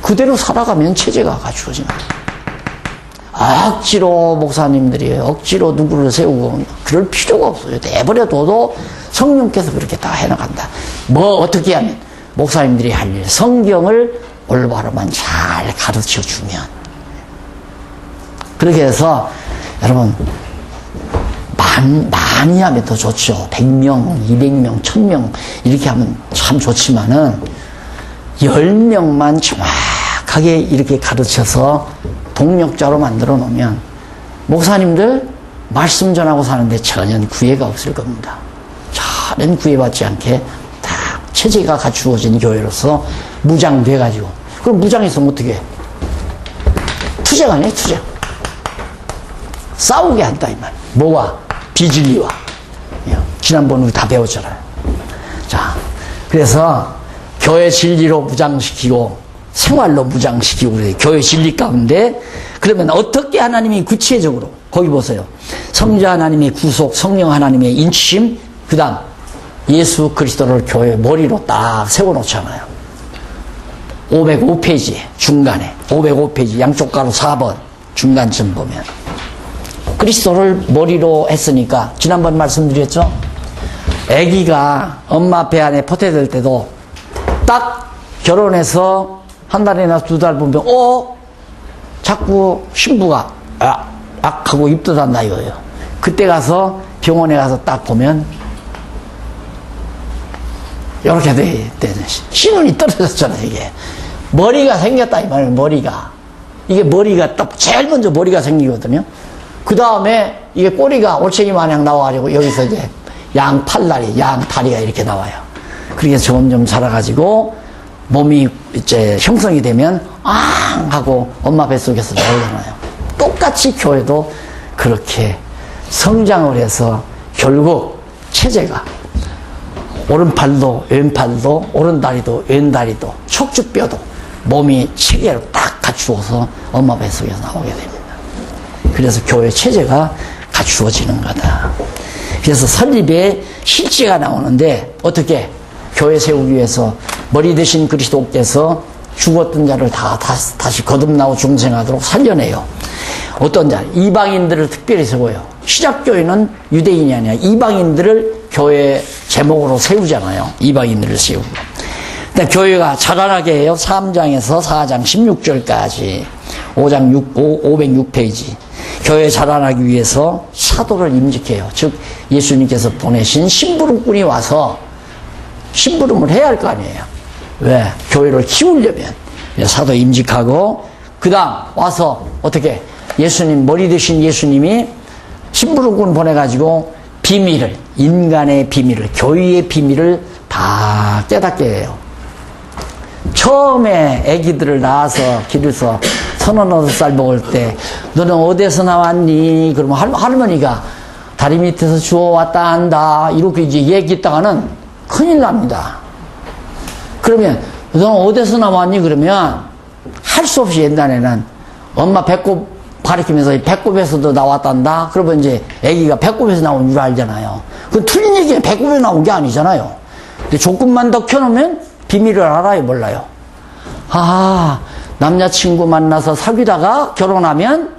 그대로 살아가면 체제가 갖추어집니다. 억지로 목사님들이 억지로 누구를 세우고 그럴 필요가 없어요. 내버려둬도 성령께서 그렇게 다 해나간다. 어떻게 하면 목사님들이 할 일, 성경을 올바로만 잘 가르쳐주면. 그렇게 해서 여러분 많이 하면 더 좋죠. 100명, 200명, 1000명 이렇게 하면 참 좋지만은 10명만 정확하게 이렇게 가르쳐서 동력자로 만들어 놓으면 목사님들 말씀 전하고 사는데 전혀 구애가 없을 겁니다. 전혀 구애받지 않게 다 체제가 갖추어진 교회로서 무장돼가지고, 그럼 무장했으면 어떻게 해? 투쟁 아니에요, 투쟁. 싸우게 한다, 이 말. 뭐와? 비진리와. 지난번 우리 다 배웠잖아요. 자, 그래서 교회 진리로 무장시키고 생활로 무장시키고 그래요. 교회 진리 가운데. 그러면 어떻게 하나님이 구체적으로, 거기 보세요. 성자 하나님의 구속, 성령 하나님의 인치심, 그 다음 예수 그리스도를 교회 머리로 딱 세워놓잖아요. 505페이지 중간에 505페이지 양쪽 가로 4번 중간쯤 보면 그리스도를 머리로 했으니까 지난번 말씀드렸죠. 아기가 엄마 배 안에 포태될 때도 딱 결혼해서 한 달이나 두 달 보면 자꾸 신부가 하고 입덧한다 이거예요. 그때 가서 병원에 가서 딱 보면 이렇게 돼. 신운이 떨어졌잖아요. 이게 머리가 생겼다 이 말이에요. 머리가 이게 머리가 딱 제일 먼저 머리가 생기거든요. 그 다음에 이게 꼬리가 올챙이 마냥 나와가지고 여기서 이제 양 팔다리, 양 다리가 이렇게 나와요. 그렇게 점점 자라가지고 몸이 이제 형성이 되면 하고 엄마 뱃속에서 나오잖아요. 똑같이 교회도 그렇게 성장을 해서 결국 체제가 오른팔도 왼팔도 오른다리도 왼다리도 척추뼈도 몸이 체계로 딱 갖추어서 엄마 뱃속에서 나오게 됩니다. 그래서 교회 체제가 갖추어지는 거다. 그래서 설립에 실제가 나오는데 어떻게 교회 세우기 위해서 머리 대신 그리스도께서 죽었던 자를 다시 거듭나고 중생하도록 살려내요. 어떤 자? 이방인들을 특별히 세워요. 시작교회는 유대인이 아니라 이방인들을 교회 제목으로 세우잖아요. 이방인들을 세우고. 근데 교회가 자라나게 해요. 3장에서 4장 16절까지 5장 506페이지. 교회 자라나기 위해서 사도를 임직해요. 즉 예수님께서 보내신 심부름꾼이 와서 심부름을 해야 할 거 아니에요. 왜? 교회를 키우려면 사도 임직하고 그 다음 와서 어떻게 예수님 머리 되신 예수님이 심부름꾼 보내가지고 비밀을 인간의 비밀을 교회의 비밀을 다 깨닫게 해요. 처음에 아기들을 낳아서 길에서 35살 먹을 때 너는 어디서 나왔니? 그러면 할머니가 다리 밑에서 주워왔다 한다 이렇게 이제 얘기했다가는 큰일 납니다. 그러면 너는 어디서 나왔니? 그러면 할 수 없이 옛날에는 엄마 배꼽 가리키면서 배꼽에서도 나왔단다. 그러면 이제 아기가 배꼽에서 나온 줄 알잖아요. 그건 틀린 얘기예요. 배꼽에서 나온 게 아니잖아요. 근데 조금만 더 켜놓으면 비밀을 알아요, 몰라요? 남자친구 만나서 사귀다가 결혼하면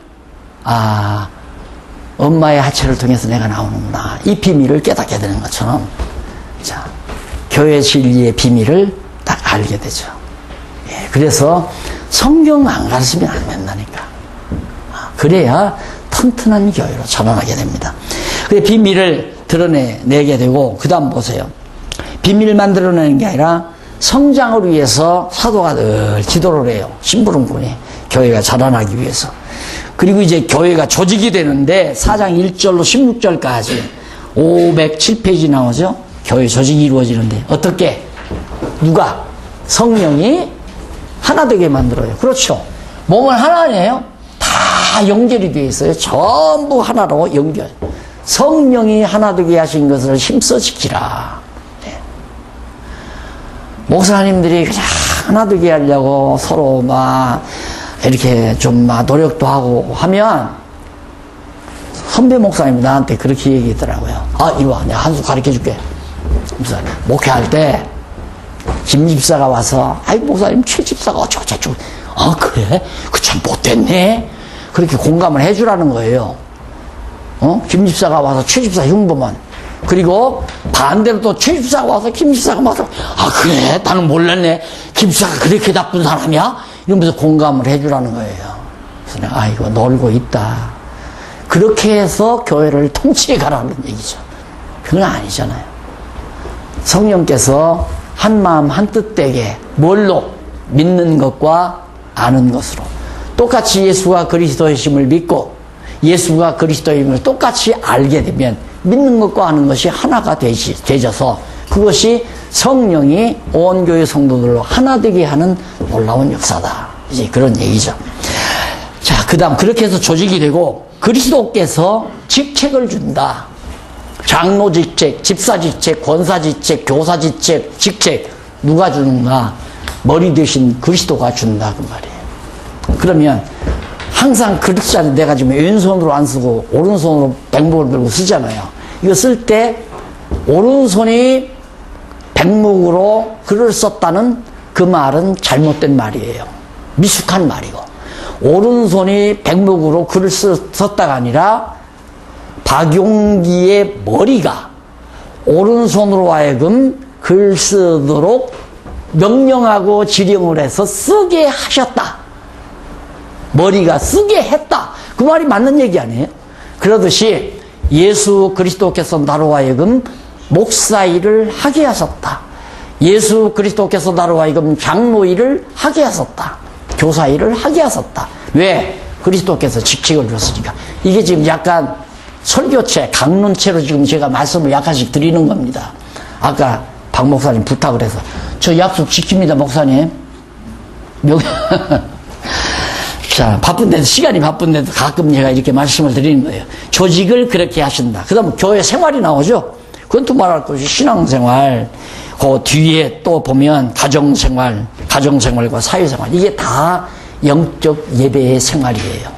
엄마의 하체를 통해서 내가 나오는구나. 이 비밀을 깨닫게 되는 것처럼 자, 교회 진리의 비밀을 딱 알게 되죠. 예, 그래서 성경 안 가르치면 안 된다니까. 그래야 튼튼한 교회로 전환하게 됩니다. 그 비밀을 드러내게 되고 그 다음 보세요. 비밀만 드러내는 게 아니라 성장을 위해서 사도가 늘 기도를 해요. 심부름꾼이 교회가 자라나기 위해서. 그리고 이제 교회가 조직이 되는데 4장 1절로 16절까지 507페이지 나오죠. 교회 조직이 이루어지는데 어떻게? 누가? 성령이 하나 되게 만들어요. 그렇죠. 몸은 하나네요. 다 연결이 되어 있어요. 전부 하나로 연결. 성령이 하나 되게 하신 것을 힘써 지키라. 네. 목사님들이 그냥 하나 되게 하려고 서로 막 이렇게 좀 막 노력도 하고 하면 선배 목사님이 나한테 그렇게 얘기했더라고요. 이리 와. 내가 한 수 가르쳐 줄게. 목회할 때 김 집사가 와서 목사님 최 집사가 어쩌고저쩌고 그래? 그 참 못됐네. 그렇게 공감을 해주라는 거예요. 김 집사가 와서 최 집사 흉보면 그리고 반대로 또 최 집사가 와서 김 집사가 와서 그래? 나는 몰랐네. 김 집사가 그렇게 나쁜 사람이야? 이러면서 공감을 해주라는 거예요. 그래서 내가 이거 놀고 있다. 그렇게 해서 교회를 통치해 가라는 얘기죠. 그건 아니잖아요. 성령께서 한 마음 한 뜻 되게 뭘로? 믿는 것과 아는 것으로. 똑같이 예수가 그리스도이심을 믿고 예수가 그리스도임을 똑같이 알게 되면 믿는 것과 아는 것이 하나가 되져서 그것이 성령이 온 교회 성도들로 하나 되게 하는 놀라운 역사다. 이제 그런 얘기죠. 자, 그 다음 그렇게 해서 조직이 되고 그리스도께서 직책을 준다. 장로 직책, 집사 직책, 권사 직책, 교사 직책 누가 주는가? 머리 대신 그리스도가 준다 그 말이에요. 그러면 항상 그릇자는 내가 지금 왼손으로 안 쓰고 오른손으로 백목을 들고 쓰잖아요. 이거 쓸 때 오른손이 백목으로 글을 썼다는 그 말은 잘못된 말이에요. 미숙한 말이고 오른손이 백목으로 글을 썼다가 아니라 박용기의 머리가 오른손으로 하여금 글 쓰도록 명령하고 지령을 해서 쓰게 하셨다. 머리가 쓰게 했다. 그 말이 맞는 얘기 아니에요? 그러듯이 예수 그리스도께서 나로 하여금 목사 일을 하게 하셨다. 예수 그리스도께서 나로 하여금 장로 일을 하게 하셨다. 교사 일을 하게 하셨다. 왜? 그리스도께서 직책을 줬으니까. 이게 지금 약간 설교체, 강론체로 지금 제가 말씀을 약간씩 드리는 겁니다. 아까 박 목사님 부탁을 해서 저 약속 지킵니다, 목사님. 자, 바쁜데도, 시간이 바쁜데도 가끔 제가 이렇게 말씀을 드리는 거예요. 조직을 그렇게 하신다. 그 다음 교회 생활이 나오죠? 그건 또 말할 것이 신앙생활. 그 뒤에 또 보면 가정생활, 가정생활과 사회생활. 이게 다 영적 예배의 생활이에요.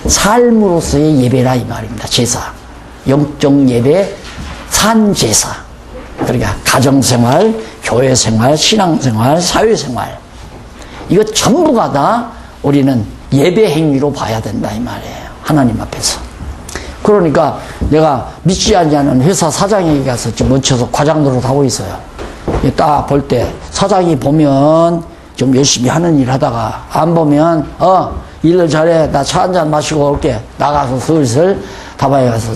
삶으로서의 예배라 이 말입니다. 제사. 영적 예배, 산제사. 그러니까 가정생활, 교회생활, 신앙생활, 사회생활. 이거 전부가 다 우리는 예배 행위로 봐야 된다 이 말이에요. 하나님 앞에서. 그러니까 내가 믿지 않는 회사 사장에게 가서 지금 얹혀서 과장 노릇하고 있어요. 딱 볼 때 사장이 보면 좀 열심히 하는 일 하다가 안 보면 일을 잘해, 나 차 한잔 마시고 올게. 나가서 슬슬 다바에 가서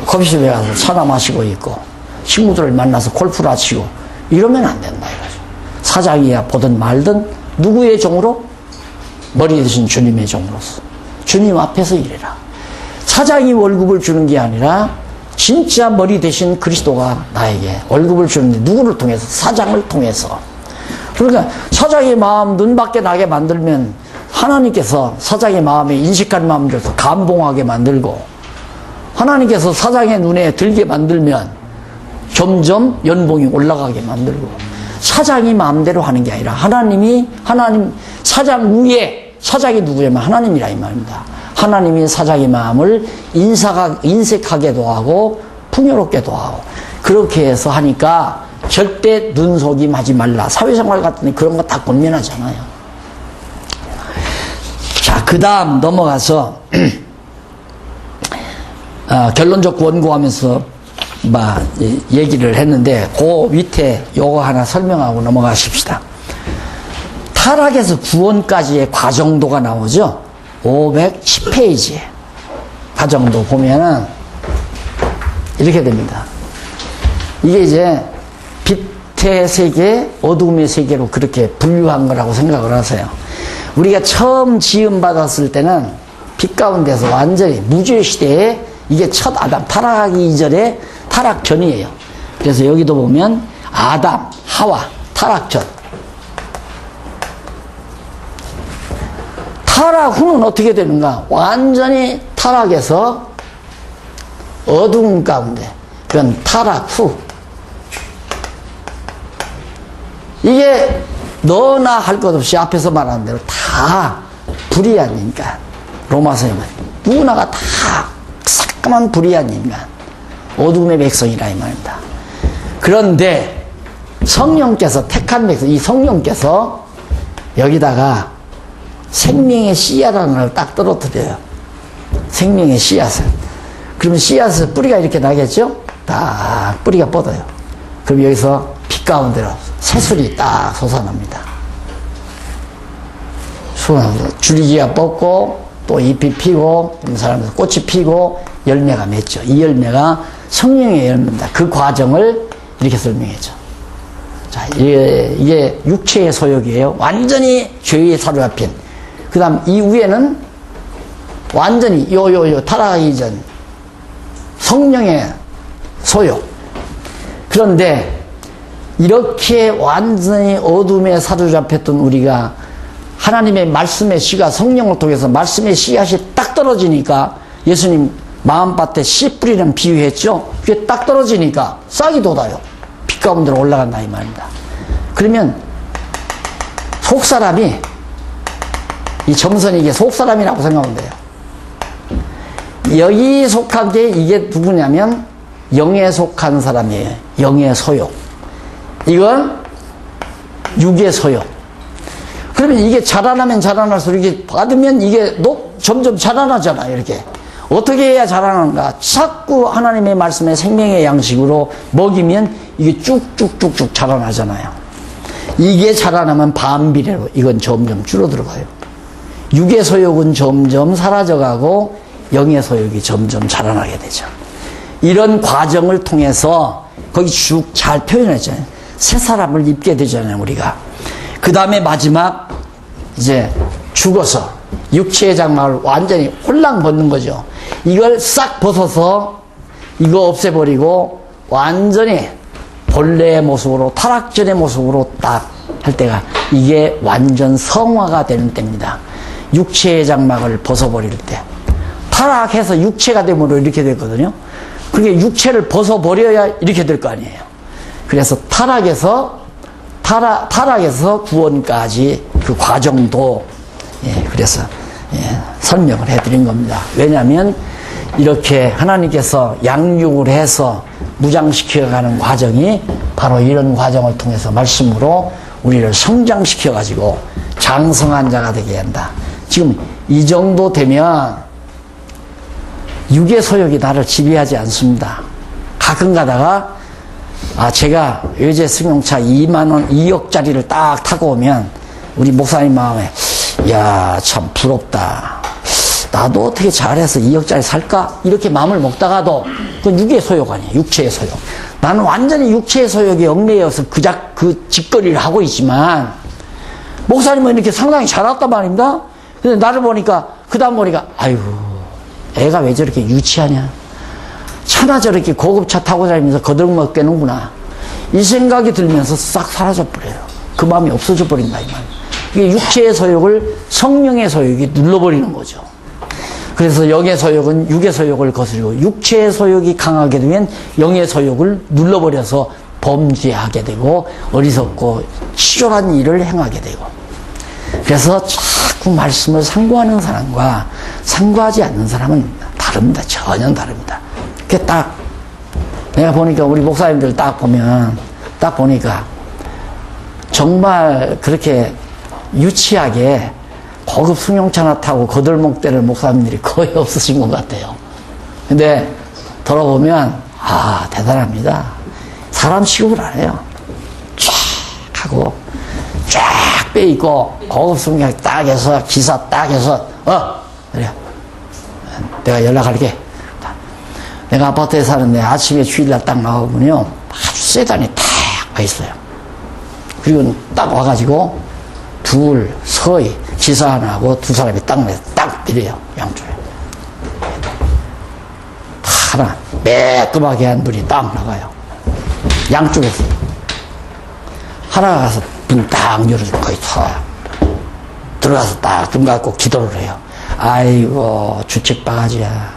커피숍에 가서 차나 마시고 있고 친구들을 만나서 골프나 치고 이러면 안 된다 이거죠. 사장이야 보든 말든 누구의 종으로? 머리 대신 주님의 종으로서 주님 앞에서 일해라. 사장이 월급을 주는 게 아니라 진짜 머리 대신 그리스도가 나에게 월급을 주는데 누구를 통해서? 사장을 통해서. 그러니까 사장의 마음 눈밖에 나게 만들면 하나님께서 사장의 마음에 인식한 마음을 줘서 감봉하게 만들고 하나님께서 사장의 눈에 들게 만들면 점점 연봉이 올라가게 만들고 사장이 마음대로 하는 게 아니라 하나님 사장 위에 사장이 누구냐면 하나님이라 이 말입니다. 하나님이 사장의 마음을 인색하게도 하고 풍요롭게도 하고 그렇게 해서 하니까 절대 눈속임 하지 말라. 사회생활 같은 데 그런 거 다 권면하잖아요. 자, 그 다음 넘어가서 결론적 원고하면서 얘기를 했는데 그 밑에 요거 하나 설명하고 넘어가십시다. 타락에서 구원까지의 과정도가 나오죠. 510페이지에 과정도 보면은 이렇게 됩니다. 이게 이제 빛의 세계, 어둠의 세계로 그렇게 분류한 거라고 생각을 하세요. 우리가 처음 지음받았을 때는 빛 가운데서 완전히 무죄 시대에 이게 첫 아담, 타락하기 이전에 타락 전이에요. 그래서 여기도 보면 아담, 하와, 타락 전. 타락 후는 어떻게 되는가? 완전히 타락해서 어두운 가운데. 그건 타락 후. 이게 너나 할 것 없이 앞에서 말하는 대로 다 불의한 인간. 로마서에 말이에요. 누구나가 다 새까만 불의한 인간. 어둠의 백성이라 이 말입니다. 그런데 성령께서 택한 백성, 이 성령께서 여기다가 생명의 씨앗이라는 걸 딱 떨어뜨려요. 생명의 씨앗을. 그러면 씨앗을 뿌리가 이렇게 나겠죠? 딱 뿌리가 뻗어요. 그럼 여기서 빛 가운데로 새술이 딱 솟아납니다. 줄기가 뻗고 또 잎이 피고 사람에서 꽃이 피고 열매가 맺죠. 이 열매가 성령의 열매입니다. 그 과정을 이렇게 설명했죠. 자, 이게 육체의 소욕이에요. 완전히 죄에 사로잡힌. 그 다음 이후에는 완전히 타락하기 전 성령의 소욕. 그런데 이렇게 완전히 어둠에 사로잡혔던 우리가 하나님의 말씀의 씨가 성령을 통해서 말씀의 씨앗이 딱 떨어지니까 예수님 마음밭에 씨 뿌리는 비유했죠. 그게 딱 떨어지니까 싹이 돋아요. 빛 가운데로 올라간다 이 말입니다. 그러면 속사람이 이 점선이 이게 속사람이라고 생각하면 돼요. 여기 속한 게 이게 누구냐면 영에 속한 사람이에요. 영의 소욕. 이건 육의 소욕. 그러면 이게 자라나면 자라날수록 이게 받으면 이게 점점 자라나잖아요. 이렇게 어떻게 해야 자라는가? 자꾸 하나님의 말씀에 생명의 양식으로 먹이면 이게 쭉쭉쭉쭉 자라나잖아요. 이게 자라나면 반비례로 이건 점점 줄어들어가요. 육의 소욕은 점점 사라져가고 영의 소욕이 점점 자라나게 되죠. 이런 과정을 통해서 거기 쭉 잘 표현했잖아요. 새 사람을 입게 되잖아요, 우리가. 그 다음에 마지막 이제 죽어서 육체의 장막을 완전히 홀랑 벗는 거죠. 이걸 싹 벗어서 이거 없애버리고 완전히 본래의 모습으로, 타락전의 모습으로 딱 할 때가 이게 완전 성화가 되는 때입니다. 육체의 장막을 벗어버릴 때. 타락해서 육체가 됨으로 이렇게 됐거든요. 그게 육체를 벗어버려야 이렇게 될 거 아니에요. 그래서 타락에서 구원까지 그 과정도, 그래서, 설명을 해드린 겁니다. 왜냐하면 이렇게 하나님께서 양육을 해서 무장시켜가는 과정이 바로 이런 과정을 통해서 말씀으로 우리를 성장시켜가지고 장성한 자가 되게 한다. 지금 이 정도 되면 육의 소욕이 나를 지배하지 않습니다. 가끔 가다가 제가 외제 승용차 2만원, 2억짜리를 딱 타고 오면 우리 목사님 마음에 야, 참 부럽다. 나도 어떻게 잘해서 2억짜리 살까? 이렇게 마음을 먹다가도 그건 육의 소욕 아니에요. 육체의 소욕. 나는 완전히 육체의 소욕에 얽매여서 그 짓거리를 하고 있지만 목사님은 이렇게 상당히 잘 왔단 말입니다. 근데 나를 보니까 그 다음 보니까 아이고 애가 왜 저렇게 유치하냐. 차나 저렇게 고급차 타고 다니면서 거들먹겠는구나. 이 생각이 들면서 싹 사라져버려요. 그 마음이 없어져 버린다 이 말이에요. 이게 육체의 소욕을 성령의 소욕이 눌러버리는 거죠. 그래서 영의 소욕은 육의 소욕을 거스리고 육체의 소욕이 강하게 되면 영의 소욕을 눌러버려서 범죄하게 되고 어리석고 치졸한 일을 행하게 되고. 그래서 자꾸 말씀을 상고하는 사람과 상고하지 않는 사람은 다릅니다. 전혀 다릅니다. 그게 딱 내가 보니까 우리 목사님들 딱 보니까 정말 그렇게 유치하게 고급 승용차나 타고 거들먹대를 목사님들이 거의 없으신 것 같아요. 근데 돌아보면 대단합니다. 사람 취급을 안 해요. 쫙 하고 쫙 빼있고 고급 승용차 딱 해서 기사 딱 해서 그래 내가 연락할게. 내가 아파트에 사는데 아침에 주일날 딱 나와보면요 아주 세단이 탁 와 있어요. 그리고 딱 와가지고 서희 기사 하나하고 두 사람이 딱 내려요. 양쪽에 하나 매끄하게 한 분이 딱 나가요. 양쪽에서 하나가 가서 문 딱 열어주고 거기 서 들어가서 딱 눈 감고 기도를 해요. 아이고 주책바가지야.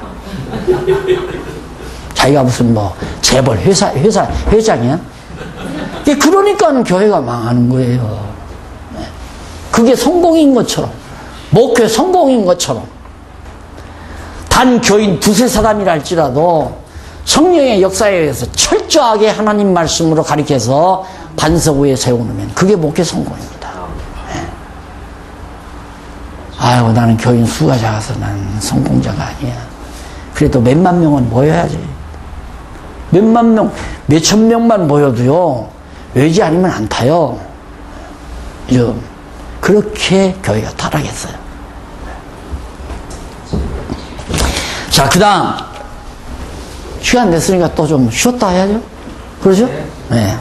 자기가 무슨 재벌 회장이야? 그러니까는 교회가 망하는 거예요. 그게 성공인 것처럼, 목회 성공인 것처럼, 단 교인 두세 사람이라 할지라도 성령의 역사에 의해서 철저하게 하나님 말씀으로 가리켜서 반석 위에 세워놓으면 그게 목회 성공입니다. 아이고, 나는 교인 수가 작아서 난 성공자가 아니야. 그래도 몇만 명은 모여야지. 몇만 명, 몇천 명만 모여도요, 외지 아니면 안 타요. 그렇게 교회가 타락했어요. 자, 그 다음. 시간 됐으니까 또 좀 쉬었다 해야죠? 그러죠? 네.